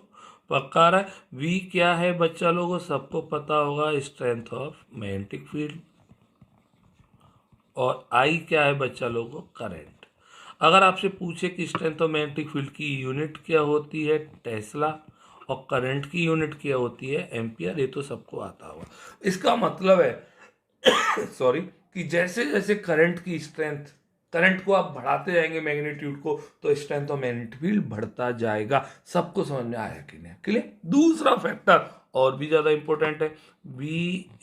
पक्का आ रहा है। वी क्या है बच्चा लोगों, सबको पता होगा, स्ट्रेंथ ऑफ मैग्नेटिक फील्ड, और आई क्या है बच्चा लोगों, करंट। अगर आपसे पूछे कि स्ट्रेंथ ऑफ मैग्नेटिक फील्ड की यूनिट क्या होती है, टेस्ला, और करंट की यूनिट क्या होती है, एम्पियर, ये तो सबको आता होगा। इसका मतलब है सॉरी, कि जैसे जैसे करंट की स्ट्रेंथ करंट को आप बढ़ाते जाएंगे मैग्नीट्यूड को, तो स्ट्रेंथ ऑफ मैग्नेटिक फील्ड बढ़ता जाएगा। सबको समझ में आया कि नहीं? क्लियर। दूसरा फैक्टर और भी ज्यादा इंपॉर्टेंट है, V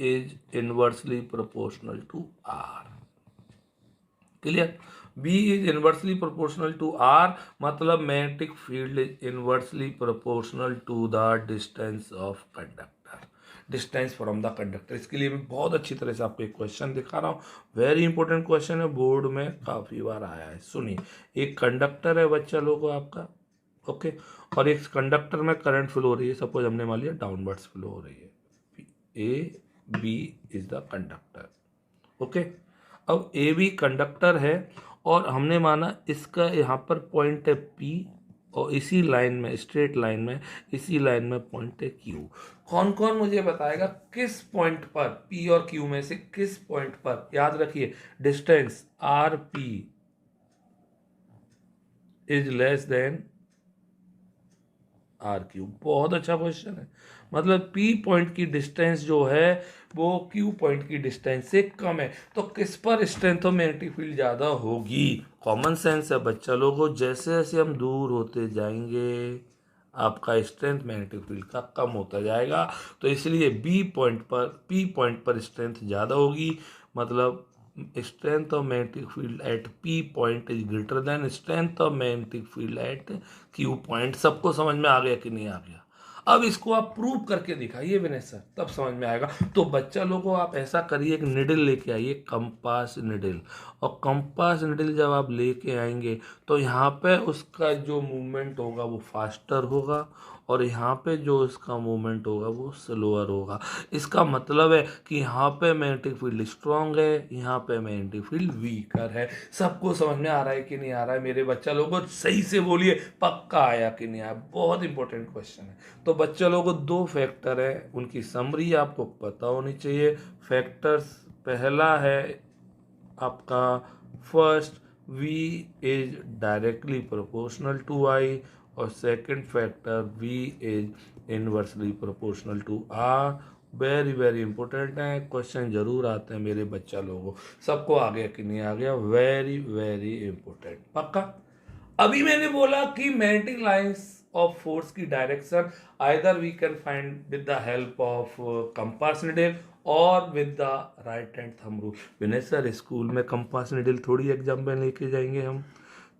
is inversely proportional to R। क्लियर। B is inversely proportional to R, मतलब magnetic field is inversely proportional to the distance of conductor, distance from the conductor. इसके लिए मैं बहुत अच्छी तरह से आपको एक क्वेश्चन दिखा रहा हूँ, वेरी इंपॉर्टेंट क्वेश्चन है, बोर्ड में काफी बार आया है। सुनिए, एक कंडक्टर है बच्चा लोगो आपका, ओके, और एक कंडक्टर में करंट फ्लो हो रही है, सपोज हमने मान लिया डाउनवर्ड्स फ्लो हो रही है, A B is the conductor, okay. अब ए बी कंडक्टर है और हमने माना इसका यहाँ पर पॉइंट है P, और इसी लाइन में, स्ट्रेट लाइन में, इसी लाइन में पॉइंट है Q। कौन कौन मुझे बताएगा किस पॉइंट पर, P और Q में से किस पॉइंट पर, याद रखिए distance RP is less than RQ। बहुत अच्छा क्वेश्चन है, मतलब P पॉइंट की डिस्टेंस जो है वो Q पॉइंट की डिस्टेंस से कम है, तो किस पर स्ट्रेंथ ऑफ मैग्नेटिक फील्ड ज्यादा होगी? कॉमन सेंस है बच्चा लोगों, जैसे जैसे हम दूर होते जाएंगे आपका स्ट्रेंथ मैग्नेटिक फील्ड का कम होता जाएगा, तो इसलिए P पॉइंट पर स्ट्रेंथ ज्यादा होगी, मतलब strength of magnetic field at P point is greater than strength of magnetic field at Q point. सबको समझ में आ गया कि नहीं आ गया? अब इसको आप प्रूव करके दिखाइए विनय सर, तब समझ में आएगा। तो बच्चा लोगों आप ऐसा करिए, एक निडल लेके आइए, कंपास निडल, और कंपास निडल जब आप लेके आएंगे तो यहाँ पे उसका जो मूवमेंट होगा वो फास्टर होगा, और यहाँ पे जो इसका मूवमेंट होगा वो स्लोअर होगा। इसका मतलब है कि यहाँ पे मैग्नेटिक फील्ड स्ट्रांग है, यहाँ पे मैग्नेटिक फील्ड वीकर है। सबको समझ में आ रहा है कि नहीं आ रहा है मेरे बच्चा लोगों? सही से बोलिए, पक्का आया कि नहीं आया? बहुत इंपॉर्टेंट क्वेश्चन है। तो बच्चा लोगों दो फैक्टर है, उनकी समरी आपको पता होनी चाहिए। फैक्टर्स पहला है आपका first, V is directly proportional to I, और second factor V is inversely proportional to R। Very very important है, क्वेश्चन जरूर आते हैं मेरे बच्चा लोगों। सबको आ गया कि नहीं आ गया? वेरी वेरी इंपॉर्टेंट, पक्का। अभी मैंने बोला कि मैग्नेटिक लाइंस ऑफ फोर्स की direction either we can find with the help of compass needle और with the right hand thumb rule. Vinay sir school में कंपास निडल थोड़ी एग्जाम में लेके जाएंगे हम,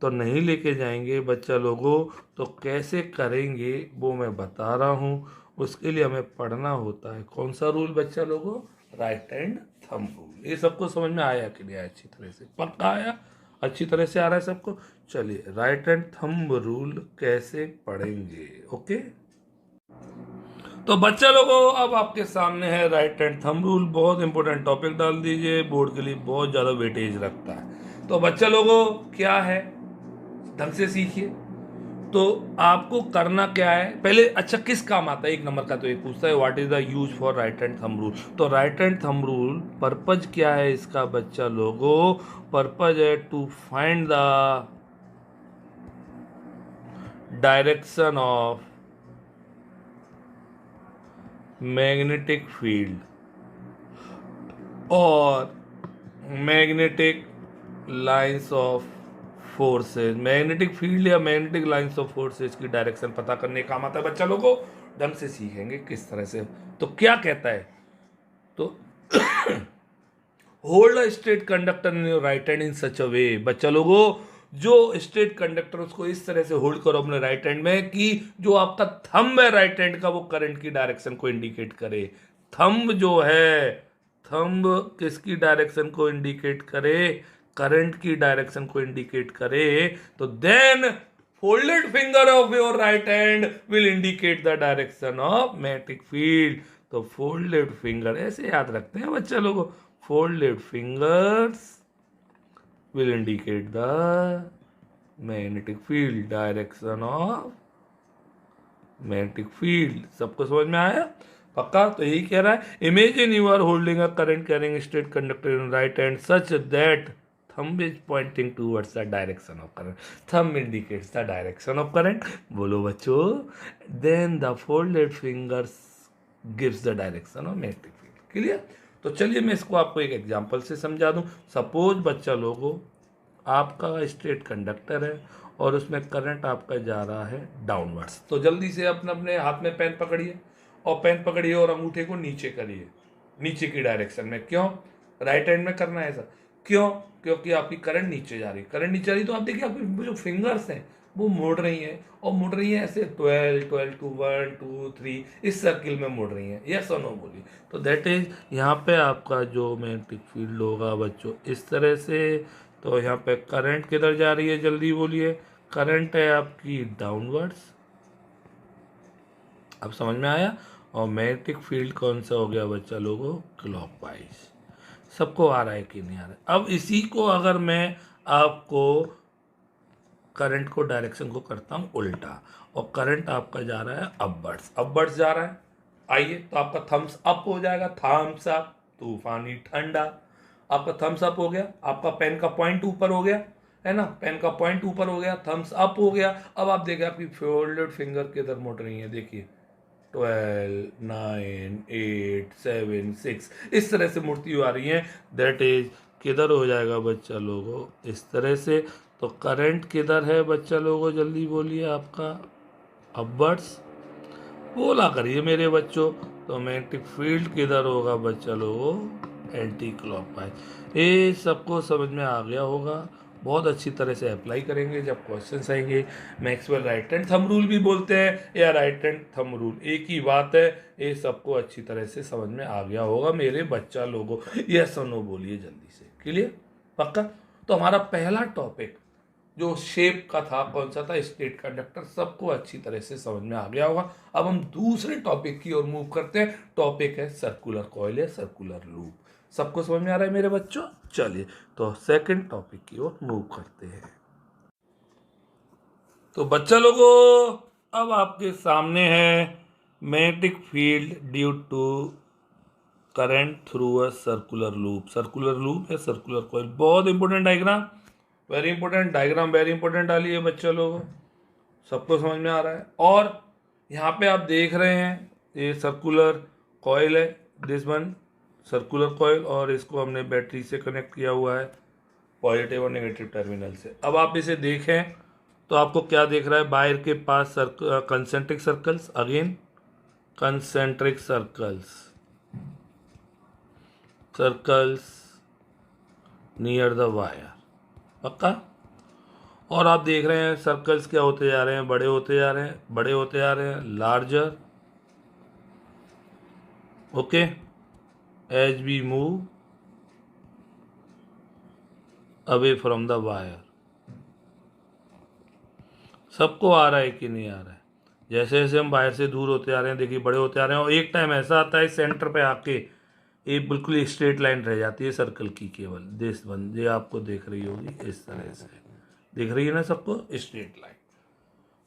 तो नहीं लेके जाएंगे बच्चा लोगों। तो कैसे करेंगे वो मैं बता रहा हूँ, उसके लिए हमें पढ़ना होता है कौन सा रूल बच्चा लोगों? Right hand thumb rule. ये सबको समझ में आया कि नहीं? अच्छी तरह से, पक्का आया? अच्छी तरह से आ रहा है सबको? चलिए राइट हैंड थंब रूल कैसे पढ़ेंगे, ओके। तो बच्चा लोगों अब आपके सामने है राइट हैंड थंब रूल। बहुत इंपॉर्टेंट टॉपिक डाल दीजिए, बोर्ड के लिए बहुत ज़्यादा वेटेज रखता है। तो बच्चा लोगों क्या है, ढंग से सीखिए। तो आपको करना क्या है पहले, अच्छा किस काम आता है? एक नंबर का तो एक पूछता है what is the use for right hand thumb rule. तो right hand thumb rule purpose क्या है इसका बच्चा लोगों? पर्पज है to find the direction of magnetic field और magnetic lines of forces. Magnetic field या मैग्नेटिक लाइंस ऑफ फोर्सेस की डायरेक्शन पता करने काम आता है बच्चा लोगों। ढंग से सीखेंगे किस तरह से। तो क्या कहता है, तो hold a straight conductor in your right hand in such a way. बच्चा लोगों जो स्ट्रेट कंडक्टर उसको इस तरह से होल्ड करो अपने राइट हैंड में कि जो आपका थंब है राइट हैंड का वो करंट की डायरेक्शन को इंडिकेट करे। थंब जो है, थंब किसकी डायरेक्शन को इंडिकेट करे? करंट की डायरेक्शन को इंडिकेट करे। तो then folded finger of your right hand will indicate the direction of magnetic field. तो फोल्डेड फिंगर ऐसे याद रखते हैं बच्चा लोगों, folded fingers will indicate the magnetic field, direction of magnetic field। सबको समझ में आया? पक्का? तो यही कह रहा है, imagine you are holding a current carrying straight conductor in right hand such that thumb is pointing towards the direction of current। thumb indicates the direction of current। बोलो बच्चों, then the folded fingers gives the direction of magnetic field। Clear? तो चलिए मैं इसको आपको एक example से समझा दूं। सपोज बच्चा लोगों आपका स्ट्रेट कंडक्टर है और उसमें करंट आपका जा रहा है डाउनवर्ड्स। तो जल्दी से अपने अपने हाथ में पेन पकड़िए और पेन पकड़िए और अंगूठे को नीचे करिए, नीचे की डायरेक्शन में। क्यों राइट हैंड में करना है ऐसा? क्यों? क्योंकि आपकी करंट नीचे जा रही है। करंट नीचे जा रही तो आप देखिए आपकी जो फिंगर्स हैं वो मुड़ रही हैं और मुड़ रही हैं ऐसे 12 12 टू 1 2 3 इस सर्किल में मुड़ रही हैं। यस और नो बोलिए। तो दैट इज यहाँ पे आपका जो मैग्नेटिक फील्ड होगा बच्चों इस तरह से। तो यहाँ पे करंट किधर जा रही है जल्दी बोलिए? करंट है आपकी डाउनवर्ड्स। अब समझ में आया? और मैग्नेटिक फील्ड कौन सा हो गया बच्चा लोगों? क्लॉकवाइज। सबको आ रहा है कि नहीं आ रहा है? अब इसी को अगर मैं आपको करंट को डायरेक्शन को करता हूँ उल्टा और करंट आपका जा रहा है अपवर्ड्स, अपवर्ड्स जा रहा है, आइए तो आपका थम्स अप हो जाएगा। थम्स अप, तूफानी ठंडा। आपका थम्स अप हो गया, आपका पेन का पॉइंट ऊपर हो गया है ना, पेन का पॉइंट ऊपर हो गया, थम्स अप हो गया। अब आप देखिए आपकी फोल्डेड फिंगर किधर मुड़ रही है, देखिए 12 9 8 7 6 इस तरह से मुड़ती हुई आ रही है। दैट इज किधर हो जाएगा बच्चा लोगों? इस तरह से। तो करंट किधर है बच्चा लोगों जल्दी बोलिए? आपका अपवर्ड्स। बोला करिए मेरे बच्चों। तो मैग्नेटिक फील्ड किधर होगा बच्चा लोगों? Anti clockwise. ये सबको समझ में आ गया होगा। बहुत अच्छी तरह से अप्लाई करेंगे जब क्वेश्चंस आएंगे। Maxwell right hand thumb rule भी बोलते हैं या राइट हैंड थंब रूल एक ही बात है। ये सबको अच्छी तरह से समझ में आ गया होगा मेरे बच्चा लोगों। यस और नो बोलिए जल्दी से। क्लियर? पक्का? तो हमारा पहला टॉपिक जो शेप का था कौन सा था? Straight conductor. सबको अच्छी तरह से समझ में आ गया होगा। अब हम दूसरे टॉपिक की ओर मूव करते हैं। टॉपिक है सर्कुलर कॉइल या सर्कुलर लूप। सबको समझ में आ रहा है मेरे बच्चों? चलिए तो सेकंड टॉपिक की ओर मूव करते हैं। तो बच्चा लोगों अब आपके सामने है magnetic field due to current through a circular loop. Circular loop या सर्कुलर कॉइल, बहुत important diagram, very important diagram, very important डाली है बच्चे लोगों। सबको समझ में आ रहा है? और यहाँ पे आप देख रहे हैं ये सर्कुलर कॉइल है, दिस वन सर्कुलर कॉइल, और इसको हमने बैटरी से कनेक्ट किया हुआ है पॉजिटिव और नेगेटिव टर्मिनल से। अब आप इसे देखें तो आपको क्या देख रहा है? वायर के पास concentric circles, again concentric circles, circles near the wire. पक्का? और आप देख रहे हैं सर्कल्स क्या होते जा रहे हैं? बड़े होते जा रहे हैं, बड़े होते जा रहे हैं, larger. Okay, as we move away from the wire. सबको आ रहा है कि नहीं आ रहा है? जैसे जैसे हम वायर से दूर होते जा रहे हैं देखिए बड़े होते आ रहे हैं, और एक टाइम ऐसा आता है सेंटर पे आके एक बिल्कुल स्ट्रेट लाइन रह जाती है सर्कल की, केवल दिस वन, ये आपको देख रही होगी इस तरह से, दिख रही है ना सबको स्ट्रेट लाइन।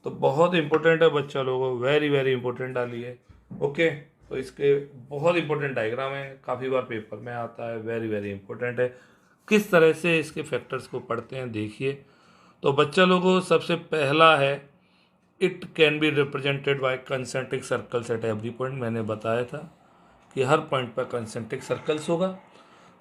तो बहुत इंपॉर्टेंट है बच्चा लोगों, वेरी वेरी इंपॉर्टेंट डाली है। ओके, तो इसके बहुत इंपॉर्टेंट डायग्राम है, काफ़ी बार पेपर में आता है, वेरी वेरी इंपॉर्टेंट है। किस तरह से इसके फैक्टर्स को पढ़ते हैं देखिए। तो बच्चा लोगों सबसे पहला है it can be represented by concentric circles at every point. मैंने बताया था कि हर पॉइंट पर कंसेंट्रिक सर्कल्स होगा।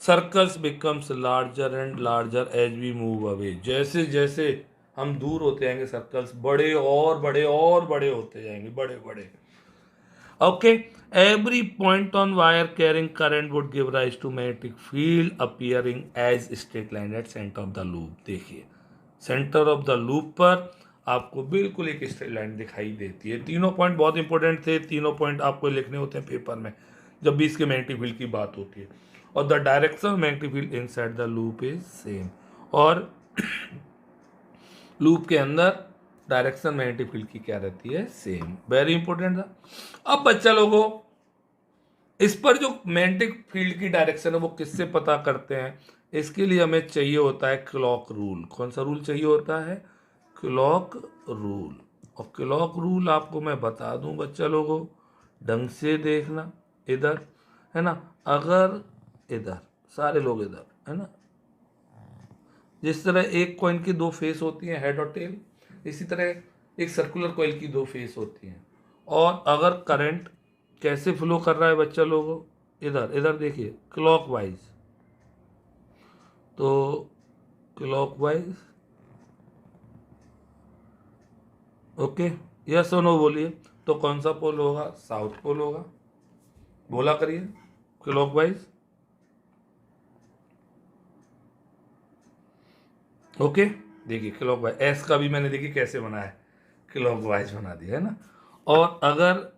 Circles becomes larger and larger as we move away. जैसे जैसे हम दूर होते जाएंगे सर्कल्स बड़े और बड़े और बड़े होते जाएंगे, बड़े बड़े। Okay, every point on wire carrying current would give rise to magnetic field appearing as straight line at centre of the loop. देखिए सेंटर ऑफ द लूप पर आपको बिल्कुल एक स्ट्रेट लाइन दिखाई देती है। तीनों पॉइंट बहुत इंपॉर्टेंट थे, तीनों पॉइंट आपको लिखने होते हैं पेपर में जब भी इसके मैग्नेटिक फील्ड की बात होती है। और the direction of magnetic field inside the loop is same, और लूप के अंदर डायरेक्शन मैग्नेटिक फील्ड की क्या रहती है? सेम। वेरी इंपॉर्टेंट था। अब बच्चा लोगों इस पर जो मैग्नेटिक फील्ड की डायरेक्शन है वो किससे पता करते हैं? इसके लिए हमें चाहिए होता है क्लॉक रूल। कौन सा रूल चाहिए होता है? Clock rule. और क्लॉक रूल आपको मैं बता दूं बच्चा लोगों, ढंग से देखना, इधर है ना, अगर इधर सारे लोग इधर है ना, जिस तरह एक कॉइन की दो फेस होती हैं, हेड और टेल, इसी तरह एक सर्कुलर कॉइल की दो फेस होती हैं। और अगर करंट कैसे फ्लो कर रहा है बच्चा लोगों, इधर इधर देखिए क्लॉकवाइज, तो क्लॉकवाइज। ओके, यस और नो बोलिए। तो कौन सा पोल होगा? साउथ पोल होगा। बोला करिए क्लॉकवाइज। ओके, देखिए क्लॉकवाइज, एस का भी मैंने देखिए कैसे बनाया है, क्लॉकवाइज बना दिया है ना। और अगर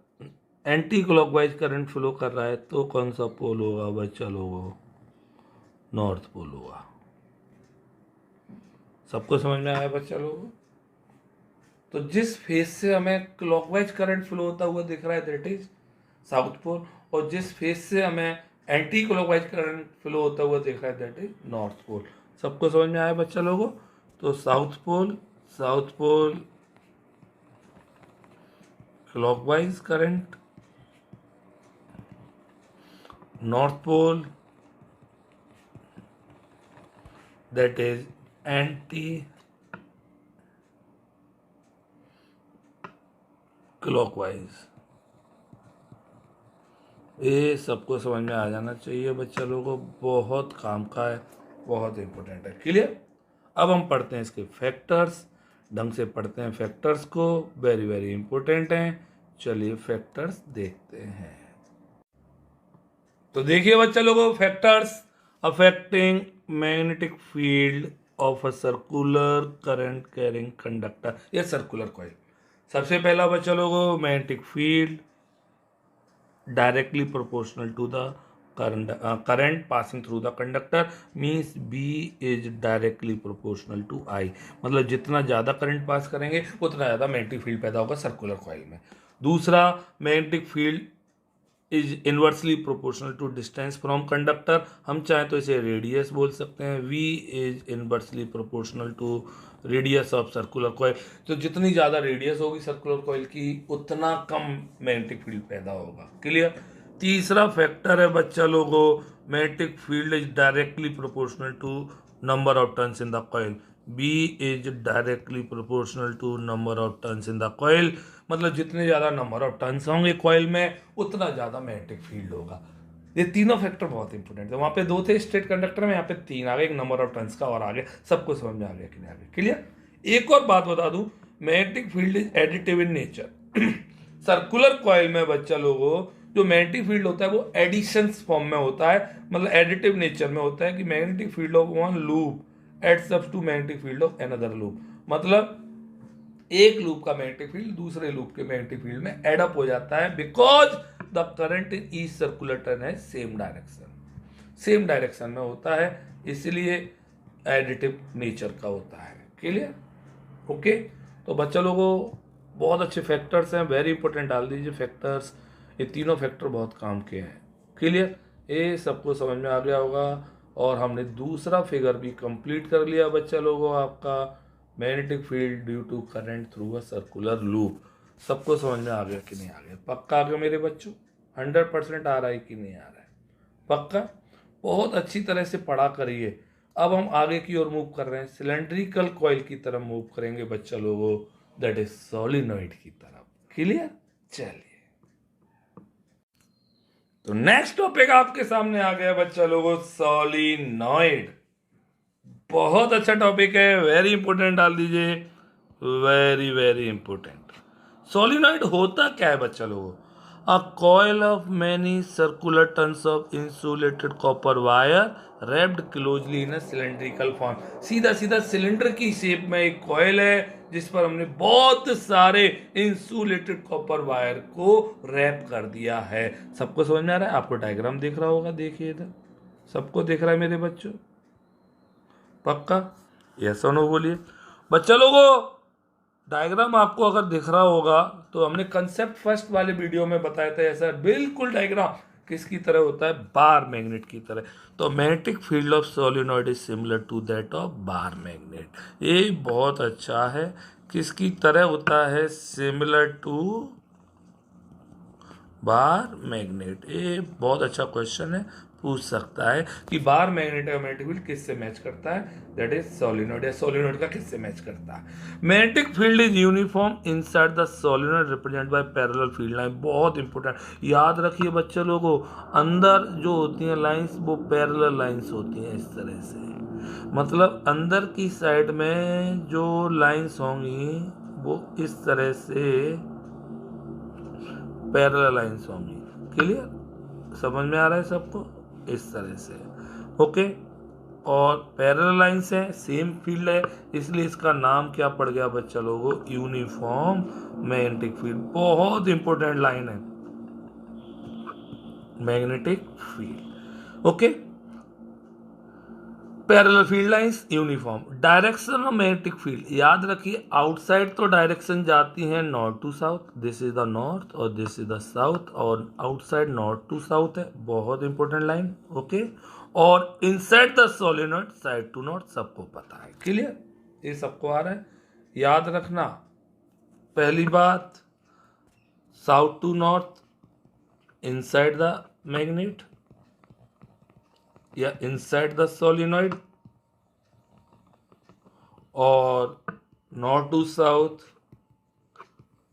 एंटी क्लॉकवाइज करंट फ्लो कर रहा है तो कौन सा पोल होगा बच्चा लोगों? नॉर्थ पोल होगा। सबको समझ में आया बच्चा लोगों? तो जिस फेज से हमें क्लॉकवाइज करंट फ्लो होता हुआ दिख रहा है दैट इज साउथ पोल, और जिस फेज से हमें एंटी क्लॉकवाइज करंट फ्लो होता हुआ दिख रहा है दैट इज नॉर्थ पोल। सबको समझ में आया बच्चा लोगों? तो south pole clockwise current, north pole that is anti clockwise. ये सबको समझ में आ जाना चाहिए बच्चा लोगों को, बहुत काम का है, बहुत इंपॉर्टेंट है। क्लियर? अब हम पढ़ते हैं इसके फैक्टर्स, ढंग से पढ़ते हैं फैक्टर्स को, वेरी वेरी इंपॉर्टेंट हैं। चलिए फैक्टर्स देखते हैं। तो देखिए बच्चा लोगों, factors affecting magnetic field of a circular current carrying conductor या सर्कुलर कॉइल। सबसे पहला बच्चा लोगों, magnetic field directly proportional to the current passing through the conductor means B is directly proportional to I। मतलब जितना ज़्यादा करंट पास करेंगे उतना ज़्यादा मैग्नेटिक फील्ड पैदा होगा सर्कुलर कॉइल में। दूसरा, magnetic field is inversely proportional to distance from conductor. हम चाहें तो इसे रेडियस बोल सकते हैं। V is inversely proportional to radius of circular coil. तो जितनी ज़्यादा रेडियस होगी सर्कुलर कॉइल की उतना कम मैग्नेटिक फील्ड पैदा होगा। क्लियर? तीसरा फैक्टर है बच्चा लोगों, magnetic field is directly proportional to number of turns in the coil. B is directly proportional to number of turns in the coil. मतलब जितने ज़्यादा नंबर ऑफ टर्न्स होंगे कॉइल में उतना ज़्यादा मैग्नेटिक फील्ड होगा। ये तीनों फैक्टर बहुत इंपॉर्टेंट है। वहाँ पे 2 थे स्ट्रेट कंडक्टर में, यहाँ पे 3 आ गए, एक नंबर ऑफ टर्न्स का और आ गया। सबको समझ में आ गया कि नहीं आ गया? क्लियर? एक और बात बता दूं, magnetic field is additive in nature. Circular coil में बच्चा लोगों जो मैग्नेटिक फील्ड होता है वो एडिशन फॉर्म में होता है, मतलब एडिटिव नेचर में होता है कि magnetic field of one loop adds up to magnetic field of another loop. मतलब एक लूप का मैग्नेटिक फील्ड दूसरे लूप के मैग्नेटिक फील्ड में एड अप हो जाता है, because the current in each circular turn है सेम डायरेक्शन में होता है, इसलिए एडिटिव नेचर का होता है। क्लियर? ओके, तो बच्चा लोगों बहुत अच्छे फैक्टर्स हैं, वेरी इंपॉर्टेंट डाल दीजिए फैक्टर्स। ये तीनों फैक्टर बहुत काम के हैं। क्लियर? ये सबको समझ में आ गया होगा। और हमने दूसरा फिगर भी कंप्लीट कर लिया बच्चा लोगों, आपका magnetic field due to current through a circular loop. सबको समझ में आ गया कि नहीं आ गया? पक्का आ गया मेरे बच्चों? 100% आ रहा है कि नहीं आ रहा है? पक्का? बहुत अच्छी तरह से पढ़ा करिए। अब हम आगे की ओर मूव कर रहे हैं, सिलेंड्रिकल कॉइल की तरफ मूव करेंगे बच्चा लोगों, दैट इज सोलिनॉइड की तरफ। क्लियर? चलिए, तो नेक्स्ट टॉपिक आपके सामने आ गया बच्चा लोगों, सोलिनॉइड। बहुत अच्छा टॉपिक है, वेरी इंपॉर्टेंट डाल दीजिए, वेरी वेरी इंपॉर्टेंट। सोलिनॉइड होता क्या है बच्चा लोगों? A coil of many circular turns of insulated copper wire wrapped closely in a cylindrical form. सीधा सीधा सिलेंडर की शेप में एक कॉइल है जिस पर हमने बहुत सारे इंसुलेटेड कॉपर वायर को रैप कर दिया है। सबको समझ में आ रहा है? आपको डायग्राम दिख रहा होगा, देखिए इधर, सबको दिख रहा है मेरे बच्चों? पक्का? यस और नो बोलिए बच्चा लोगों। डायग्राम आपको अगर दिख रहा होगा तो हमने कंसेप्ट फर्स्ट वाले वीडियो में बताया था, ऐसा बिल्कुल डायग्राम किसकी तरह होता है? बार मैग्नेट की तरह। तो magnetic field of solenoid is similar to that of bar magnet. ये बहुत अच्छा है, किसकी तरह होता है? Similar to bar magnet. ये बहुत अच्छा क्वेश्चन है, पूछ सकता है कि बार मैग्नेट का मैग्नेटिक फील्ड किससे मैच करता है? That is solenoid. या सोलिनॉइड का किससे मैच करता है? Magnetic field is uniform inside the solenoid represent by parallel field line. बहुत इंपॉर्टेंट, याद रखिए बच्चे लोगों, अंदर जो होती हैं लाइंस वो पैरेलल लाइंस होती हैं इस तरह से। मतलब अंदर की साइड में जो लाइंस होंगी वो इस तरह से पैरेलल लाइंस होंगी। क्लियर, समझ में आ रहा है सबको, इस तरह से। ओके, और पैरेलल लाइंस है, सेम फील्ड है, इसलिए इसका नाम क्या पड़ गया बच्चा लोगों, यूनिफॉर्म मैग्नेटिक फील्ड। बहुत इंपॉर्टेंट लाइन है magnetic field. Okay, parallel field lines, uniform. Direction of magnetic field, याद रखिए आउटसाइड तो डायरेक्शन जाती है north to south, this is the north और दिस इज द साउथ, और आउटसाइड नॉर्थ टू साउथ है, बहुत इंपॉर्टेंट लाइन। ओके, और inside the solenoid side to north, सबको पता है। क्लियर, ये सबको आ रहा है, याद रखना। पहली बात, south to north inside the magnet या इनसाइड द सोलेनोइड, और north to south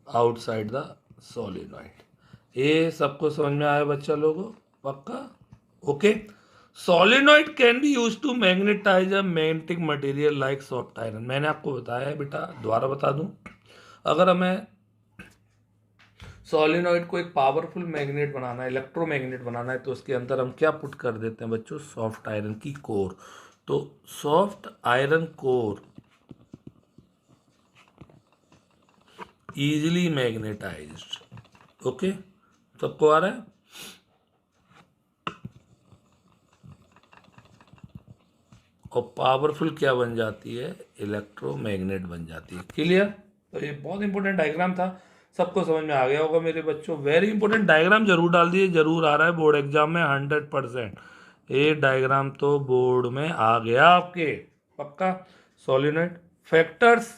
outside the solenoid. ये सबको समझ में आया बच्चा लोगों, पक्का? Okay, solenoid can be use to magnetise a magnetic material like soft iron. मैंने आपको बताया है बेटा, दोबारा बता दूं, अगर हमें सोलेनोइड को एक पावरफुल मैग्नेट बनाना है, इलेक्ट्रोमैग्नेट बनाना है, तो उसके अंदर हम क्या पुट कर देते हैं बच्चों, सॉफ्ट आयरन की कोर। तो soft iron core easily magnetised. Okay, सबको आ रहा है? और पावरफुल क्या बन जाती है, इलेक्ट्रोमैग्नेट बन जाती है। क्लियर? तो ये बहुत इंपॉर्टेंट डायग्राम था, सबको समझ में आ गया होगा मेरे बच्चों। वेरी इंपॉर्टेंट डायग्राम जरूर डाल दिए, जरूर आ रहा है बोर्ड एग्जाम में 100%। ये डायग्राम तो बोर्ड में आ गया आपके, पक्का। सोलिनोइड फैक्टर्स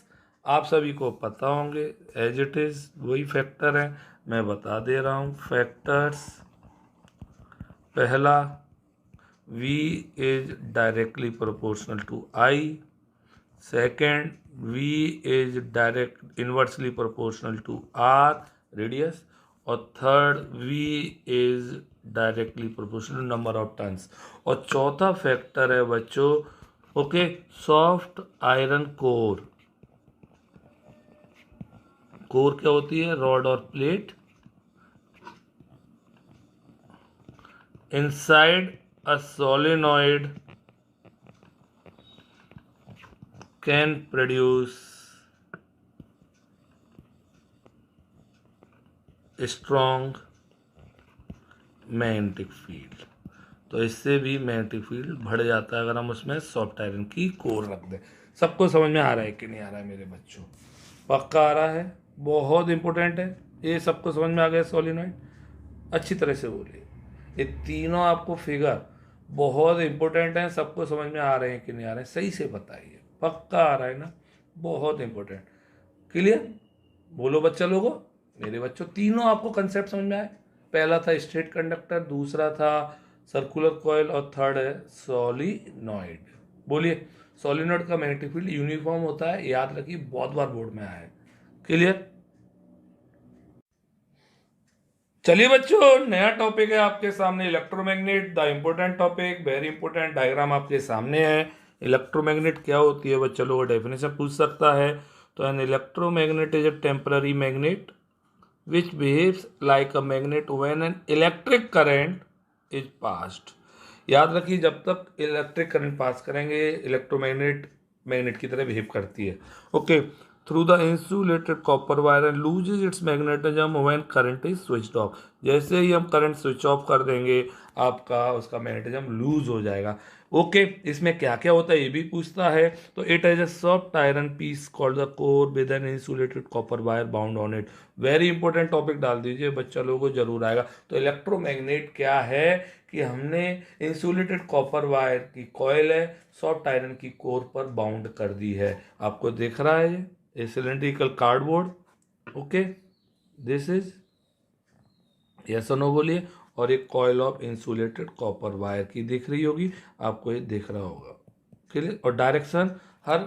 आप सभी को पता होंगे, एज इट इज वही फैक्टर है, मैं बता दे रहा हूँ। फैक्टर्स, पहला V is directly proportional to I. Second, V is inversely proportional to R radius. और third, V is directly proportional to number of turns. और चौथा फैक्टर है बच्चों, okay, soft iron core. Core क्या होती है, रॉड और plate. Inside a solenoid can produce strong magnetic field. तो इससे भी मैग्नेटिक फील्ड बढ़ जाता है अगर हम उसमें सॉफ्ट आयरन की कोर रख दें। सबको समझ में आ रहा है कि नहीं आ रहा है मेरे बच्चों? पक्का आ रहा है, बहुत इंपॉर्टेंट है ये। सबको समझ में आ गया सोलिनॉइड? अच्छी तरह से बोलिए, ये तीनों आपको फिगर बहुत इंपॉर्टेंट हैं। सबको समझ में आ रहे हैं कि नहीं आ रहे हैं, सही से बताइए, पक्का आ रहा है ना? बहुत इंपॉर्टेंट। क्लियर? बोलो बच्चा लोगो, मेरे बच्चों, तीनों आपको कंसेप्ट समझ में आए? पहला था स्ट्रेट कंडक्टर, दूसरा था सर्कुलर कॉइल, और थर्ड है सोलिनॉइड। बोलिए, सोलिनॉइड का मैग्नेटिक फील्ड यूनिफॉर्म होता है, याद रखिए, बहुत बार बोर्ड में आया है। क्लियर? चलिए बच्चों, नया टॉपिक है आपके सामने, electromagnet, the important topic, very important. Diagram आपके सामने है। इलेक्ट्रोमैग्नेट क्या होती है बच्चों, लोग डेफिनेशन पूछ सकता है। तो an electromagnet is a temporary magnet which behaves like a magnet when an electric current is passed। याद रखिए, जब तक इलेक्ट्रिक करंट पास करेंगे, इलेक्ट्रोमैग्नेट मैग्नेट की तरह बिहेव करती है। Okay, through the insulated copper wire and loses it's magnetism when current is switched off. जैसे ही हम करंट स्विच ऑफ कर देंगे, आपका उसका मैग्नेटिज्म लूज हो जाएगा। ओके, इसमें क्या क्या होता है ये भी पूछता है। तो it is a soft iron piece called the core with an insulated copper wire bound on it. Very important topic डाल दीजिए, बच्चा लोगों को जरूर आएगा। तो इलेक्ट्रोमैग्नेट क्या है कि हमने इंसुलेटेड कॉपर वायर की कॉइल है, सॉफ्ट आयरन की कोर पर बाउंड कर दी है। आपको दिख रहा है ये cylindrical cardboard. Okay, this is, yes और नो बोलिए। और एक coil of insulated copper wire की दिख रही होगी आपको, ये दिख रहा होगा। क्लियर? और डायरेक्शन हर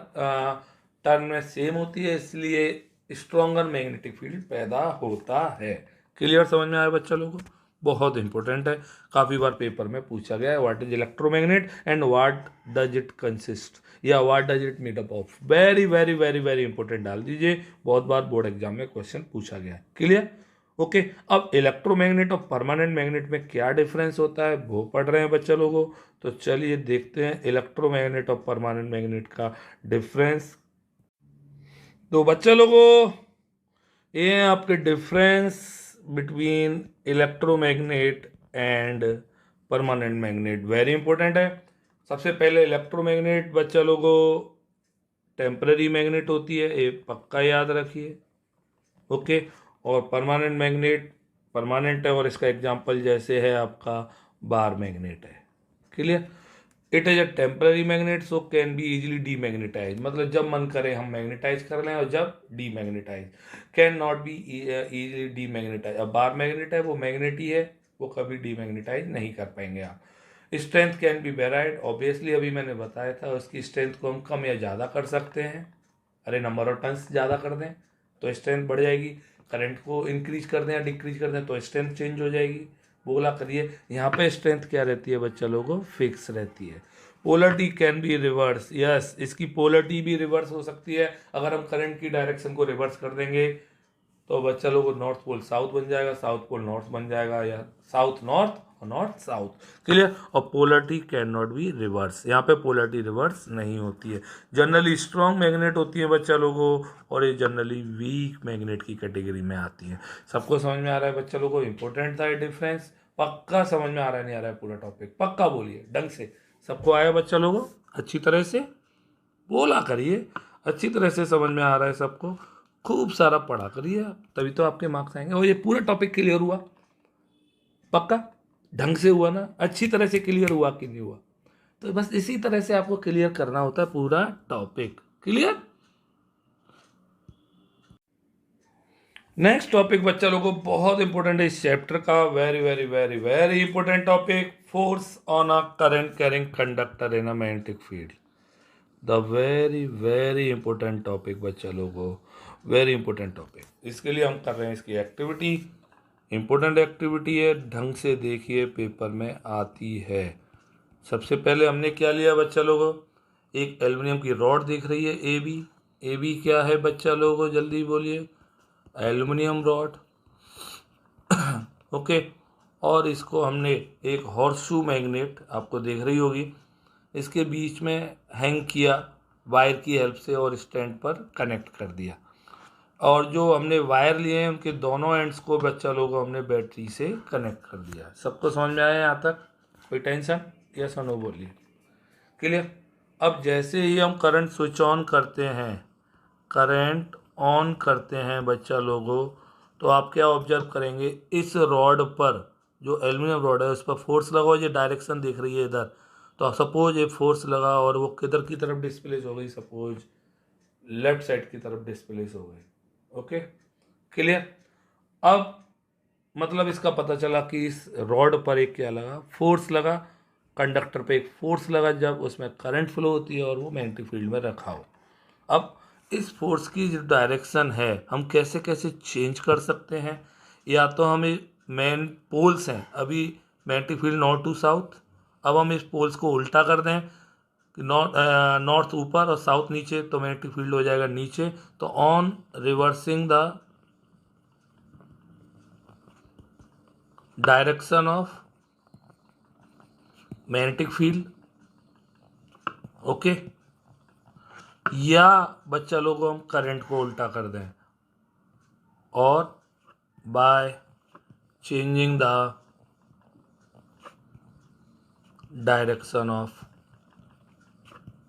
टर्न में सेम होती है, इसलिए स्ट्रॉन्गर मैग्नेटिक फील्ड पैदा होता है। क्लियर? समझ में आया बच्चा लोगों को? बहुत इंपॉर्टेंट है, काफ़ी बार पेपर में पूछा गया है। What is electromagnet and what does it consist, या what does it made up of. Very very very very important, डाल दीजिए, बहुत बार बोर्ड एग्जाम में क्वेश्चन पूछा गया है। क्लियर? ओके। अब इलेक्ट्रोमैग्नेट और परमानेंट मैग्नेट में क्या डिफरेंस होता है वो पढ़ रहे हैं बच्चे लोगों। तो चलिए देखते हैं इलेक्ट्रोमैग्नेट और परमानेंट मैग्नेट का डिफरेंस। तो बच्चे लोगों, ये हैं आपके difference between electromagnet and permanent magnet. Very important है। सबसे पहले इलेक्ट्रोमैग्नेट बच्चा लोगों टेम्पररी मैग्नेट होती है, ये पक्का याद रखिए। ओके। और परमानेंट मैग्नेट परमानेंट है, और इसका एग्जांपल जैसे है आपका बार मैग्नेट है। Clear? It is a temporary magnet so can be easily demagnetise, मतलब जब मन करे हम मैग्नेटाइज कर लें, और जब demagnetise. Can not be easily demagnetise. अब बार मैग्नेट है, वो मैग्नेट ही है, वो कभी डीमैग्नेटाइज नहीं कर पाएंगे आप। Strength can be varied, obviously अभी मैंने बताया था, उसकी स्ट्रेंथ को हम कम या ज़्यादा कर सकते हैं। अरे नंबर ऑफ टर्न्स ज़्यादा कर दें तो स्ट्रेंथ बढ़ जाएगी, करंट को इंक्रीज कर दें या डिक्रीज कर दें तो स्ट्रेंथ चेंज हो जाएगी। बोला करिए, यहाँ पे स्ट्रेंथ क्या रहती है बच्चा लोगों, फिक्स रहती है। Polarity can be reverse, yes, इसकी पोलरिटी भी रिवर्स हो सकती है। अगर हम करंट की डायरेक्शन को रिवर्स कर देंगे तो बच्चा लोगों को नॉर्थ पोल साउथ बन जाएगा, साउथ पोल नॉर्थ बन जाएगा, या साउथ नॉर्थ और नॉर्थ साउथ। क्लियर? और polarity can not be reverse, यहाँ पे पोलरिटी रिवर्स नहीं होती है। जनरली स्ट्रॉन्ग मैग्नेट होती है बच्चा लोगों, और ये जनरली वीक मैग्नेट की कैटेगरी में आती है। सबको समझ में आ रहा है बच्चा लोगों? इंपॉर्टेंट था ये डिफरेंस। पक्का समझ में आ रहा है, नहीं आ रहा है पूरा टॉपिक? पक्का बोलिए ढंग से। सबको आया बच्चा लोगों? अच्छी तरह से बोला करिए, अच्छी तरह से समझ में आ रहा है सबको? खूब सारा पढ़ा करिए आप, तभी तो आपके मार्क्स आएंगे। और ये पूरा टॉपिक क्लियर हुआ? पक्का ढंग से हुआ ना? अच्छी तरह से क्लियर हुआ कि नहीं हुआ? तो बस इसी तरह से आपको क्लियर करना होता है पूरा टॉपिक। क्लियर? नेक्स्ट टॉपिक बच्चा लोगों बहुत इंपॉर्टेंट है इस चैप्टर का, very very very very important topic, force on a current carrying conductor in a magnetic field. The very very important topic बच्चा लोगों, वेरी इंपॉर्टेंट टॉपिक। इसके लिए हम कर रहे हैं इसकी एक्टिविटी, इंपॉर्टेंट एक्टिविटी है, ढंग से देखिए, पेपर में आती है। सबसे पहले हमने क्या लिया बच्चा लोगों, एक एल्युमिनियम की रॉड दिख रही है ए बी। ए बी क्या है बच्चा लोगों, जल्दी बोलिए? Aluminium rod. ओके। और इसको हमने एक हॉर्सशू मैग्नेट आपको देख रही होगी, इसके बीच में हैंग किया वायर की हेल्प से, और स्टैंड पर कनेक्ट कर दिया। और जो हमने वायर लिए हैं उनके दोनों एंड्स को बच्चा लोगों हमने बैटरी से कनेक्ट कर दिया। सबको समझ में आया यहाँ तक? कोई टेंशन? यस और नो बोलिए। क्लियर? अब जैसे ही हम करंट स्विच ऑन करते हैं, करंट ऑन करते हैं बच्चा लोगों, तो आप क्या ऑब्जर्व करेंगे, इस रॉड पर, जो एल्युमिनियम रॉड है उस पर फोर्स लगा, ये डायरेक्शन दिख रही है इधर, तो सपोज ये फोर्स लगा और वो किधर की तरफ डिस्प्लेस हो गई, सपोज लेफ्ट साइड की तरफ डिस्प्लेस हो गई। ओके। क्लियर? अब मतलब इसका पता चला कि इस रॉड पर एक क्या लगा, फोर्स लगा, कंडक्टर पे एक फोर्स लगा जब उसमें करंट फ्लो होती है और वो मैग्नेटिक फील्ड में रखा हो। अब इस फोर्स की जो डायरेक्शन है हम कैसे कैसे चेंज कर सकते हैं, या तो हमें मेन पोल्स हैं अभी magnetic field north to south, अब हम इस पोल्स को उल्टा कर दें कि नॉर्थ ऊपर और साउथ नीचे, तो मैग्नेटिक फील्ड हो जाएगा नीचे। तो on reversing the direction of magnetic field, okay, या बच्चा लोगों हम करंट को उल्टा कर दें, और by changing the direction of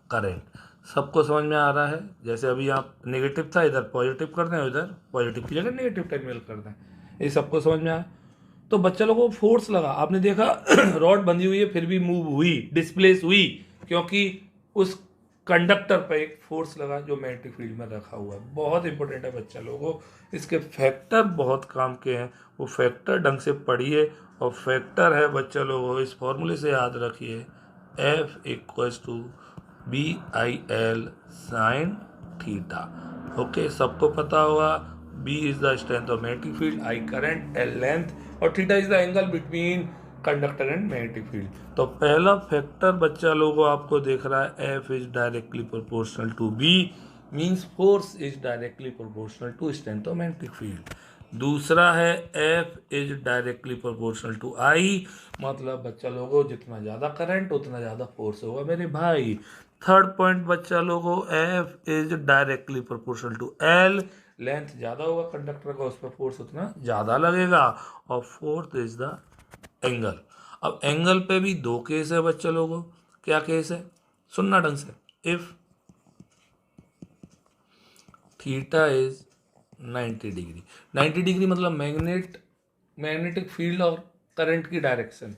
current. सबको समझ में आ रहा है? जैसे अभी आप नेगेटिव था, इधर पॉजिटिव कर दें, उधर पॉजिटिव की जगह नेगेटिव टर्मिनल कर दें। ये सबको समझ में आया? तो बच्चा लोगों को फोर्स लगा, आपने देखा रॉड बंधी हुई है फिर भी मूव हुई, डिस्प्लेस हुई, क्योंकि उस कंडक्टर पर एक फोर्स लगा जो मैग्नेटिक फील्ड में रखा हुआ है। बहुत इंपॉर्टेंट है बच्चा लोगों, इसके फैक्टर बहुत काम के हैं, वो फैक्टर ढंग से पढ़िए। और फैक्टर है बच्चा लोगों, इस फॉर्मूले से याद रखिए, F equals to BIL sine theta. Okay, सबको पता होगा, B is the strength of magnetic field, I current, L length, और theta is the angle between conductor and magnetic field. तो पहला फैक्टर बच्चा लोगों आपको देख रहा है, F is directly proportional to B, means force is directly proportional to strength of magnetic field. दूसरा है F is directly proportional to I, मतलब बच्चा लोगों जितना ज़्यादा करंट उतना ज़्यादा फोर्स होगा मेरे भाई। थर्ड पॉइंट बच्चा लोगों, F is directly proportional to L, length ज़्यादा होगा कंडक्टर का, उस पर फोर्स उतना ज़्यादा लगेगा। और फोर्थ इज द एंगल। अब एंगल पे भी दो केस है बच्चा लोगों, क्या केस है सुनना ढंग से। If theta is 90 degree, 90 degree मतलब मैग्नेटिक फील्ड और करंट की डायरेक्शन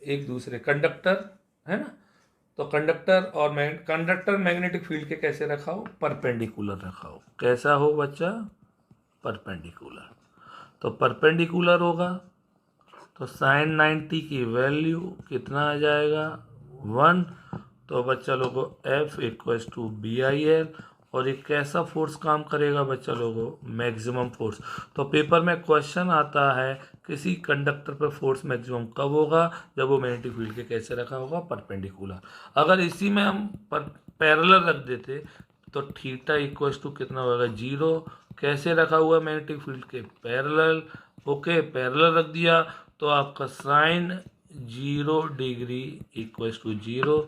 एक दूसरे, कंडक्टर है ना, तो कंडक्टर मैग्नेटिक फील्ड के कैसे रखा हो, परपेंडिकुलर रखा हो। कैसा हो बच्चा, परपेंडिकुलर। तो परपेंडिकुलर होगा तो साइन 90 की वैल्यू कितना आ जाएगा 1। तो बच्चा लोगों F equals to B I L, और ये कैसा फोर्स काम करेगा बच्चा लोगों, मैक्सिमम फोर्स। तो पेपर में क्वेश्चन आता है किसी कंडक्टर पर फोर्स मैक्सिमम कब होगा, जब वो मैग्नेटिक फील्ड के कैसे रखा होगा, परपेंडिकुलर। अगर इसी में हम पैरेलल रख देते तो थीटा इक्वल्स टू कितना होगा 0, कैसे रखा हुआ मैग्नेटिक फील्ड के पैरेलल। ओके पैरेलल रख दिया तो आपका sine 0 degree equals to 0,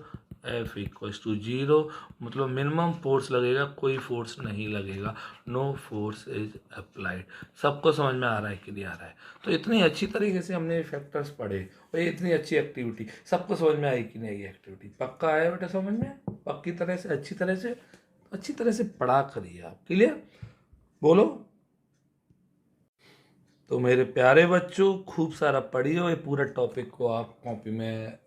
F equals to 0, मतलब मिनिमम फोर्स लगेगा, कोई फोर्स नहीं लगेगा, नो फोर्स इज अप्लाइड। सबको समझ में आ रहा है कि नहीं आ रहा है। तो इतनी अच्छी तरीके से हमने फैक्टर्स पढ़े और ये इतनी अच्छी एक्टिविटी सबको समझ में आई कि नहीं आई एक्टिविटी, पक्का आया बेटा समझ में, पक्की तरह से अच्छी तरह से पढ़ा करिए आप, क्लियर बोलो। तो मेरे प्यारे बच्चों खूब सारा पढ़िए, ये पूरा टॉपिक को आप कॉपी में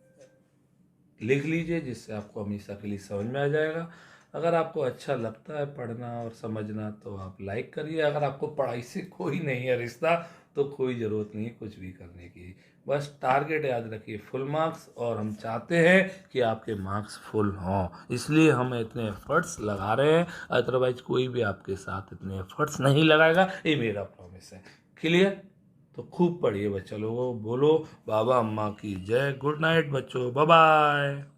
लिख लीजिए जिससे आपको हमेशा के लिए समझ में आ जाएगा। अगर आपको अच्छा लगता है पढ़ना और समझना तो आप लाइक करिए, अगर आपको पढ़ाई से कोई नहीं है रिश्ता तो कोई ज़रूरत नहीं है कुछ भी करने की, बस टारगेट याद रखिए फुल मार्क्स, और हम चाहते हैं कि आपके मार्क्स फुल हों, इसलिए हम इतने एफर्ट्स लगा रहे हैं, अदरवाइज कोई भी आपके साथ इतने एफर्ट्स नहीं लगाएगा, ये मेरा प्रॉमिस है, क्लियर। तो खूब पढ़िए बच्चा लोगों, बोलो बाबा अम्मा की जय। गुड नाइट बच्चों, बाय बाय।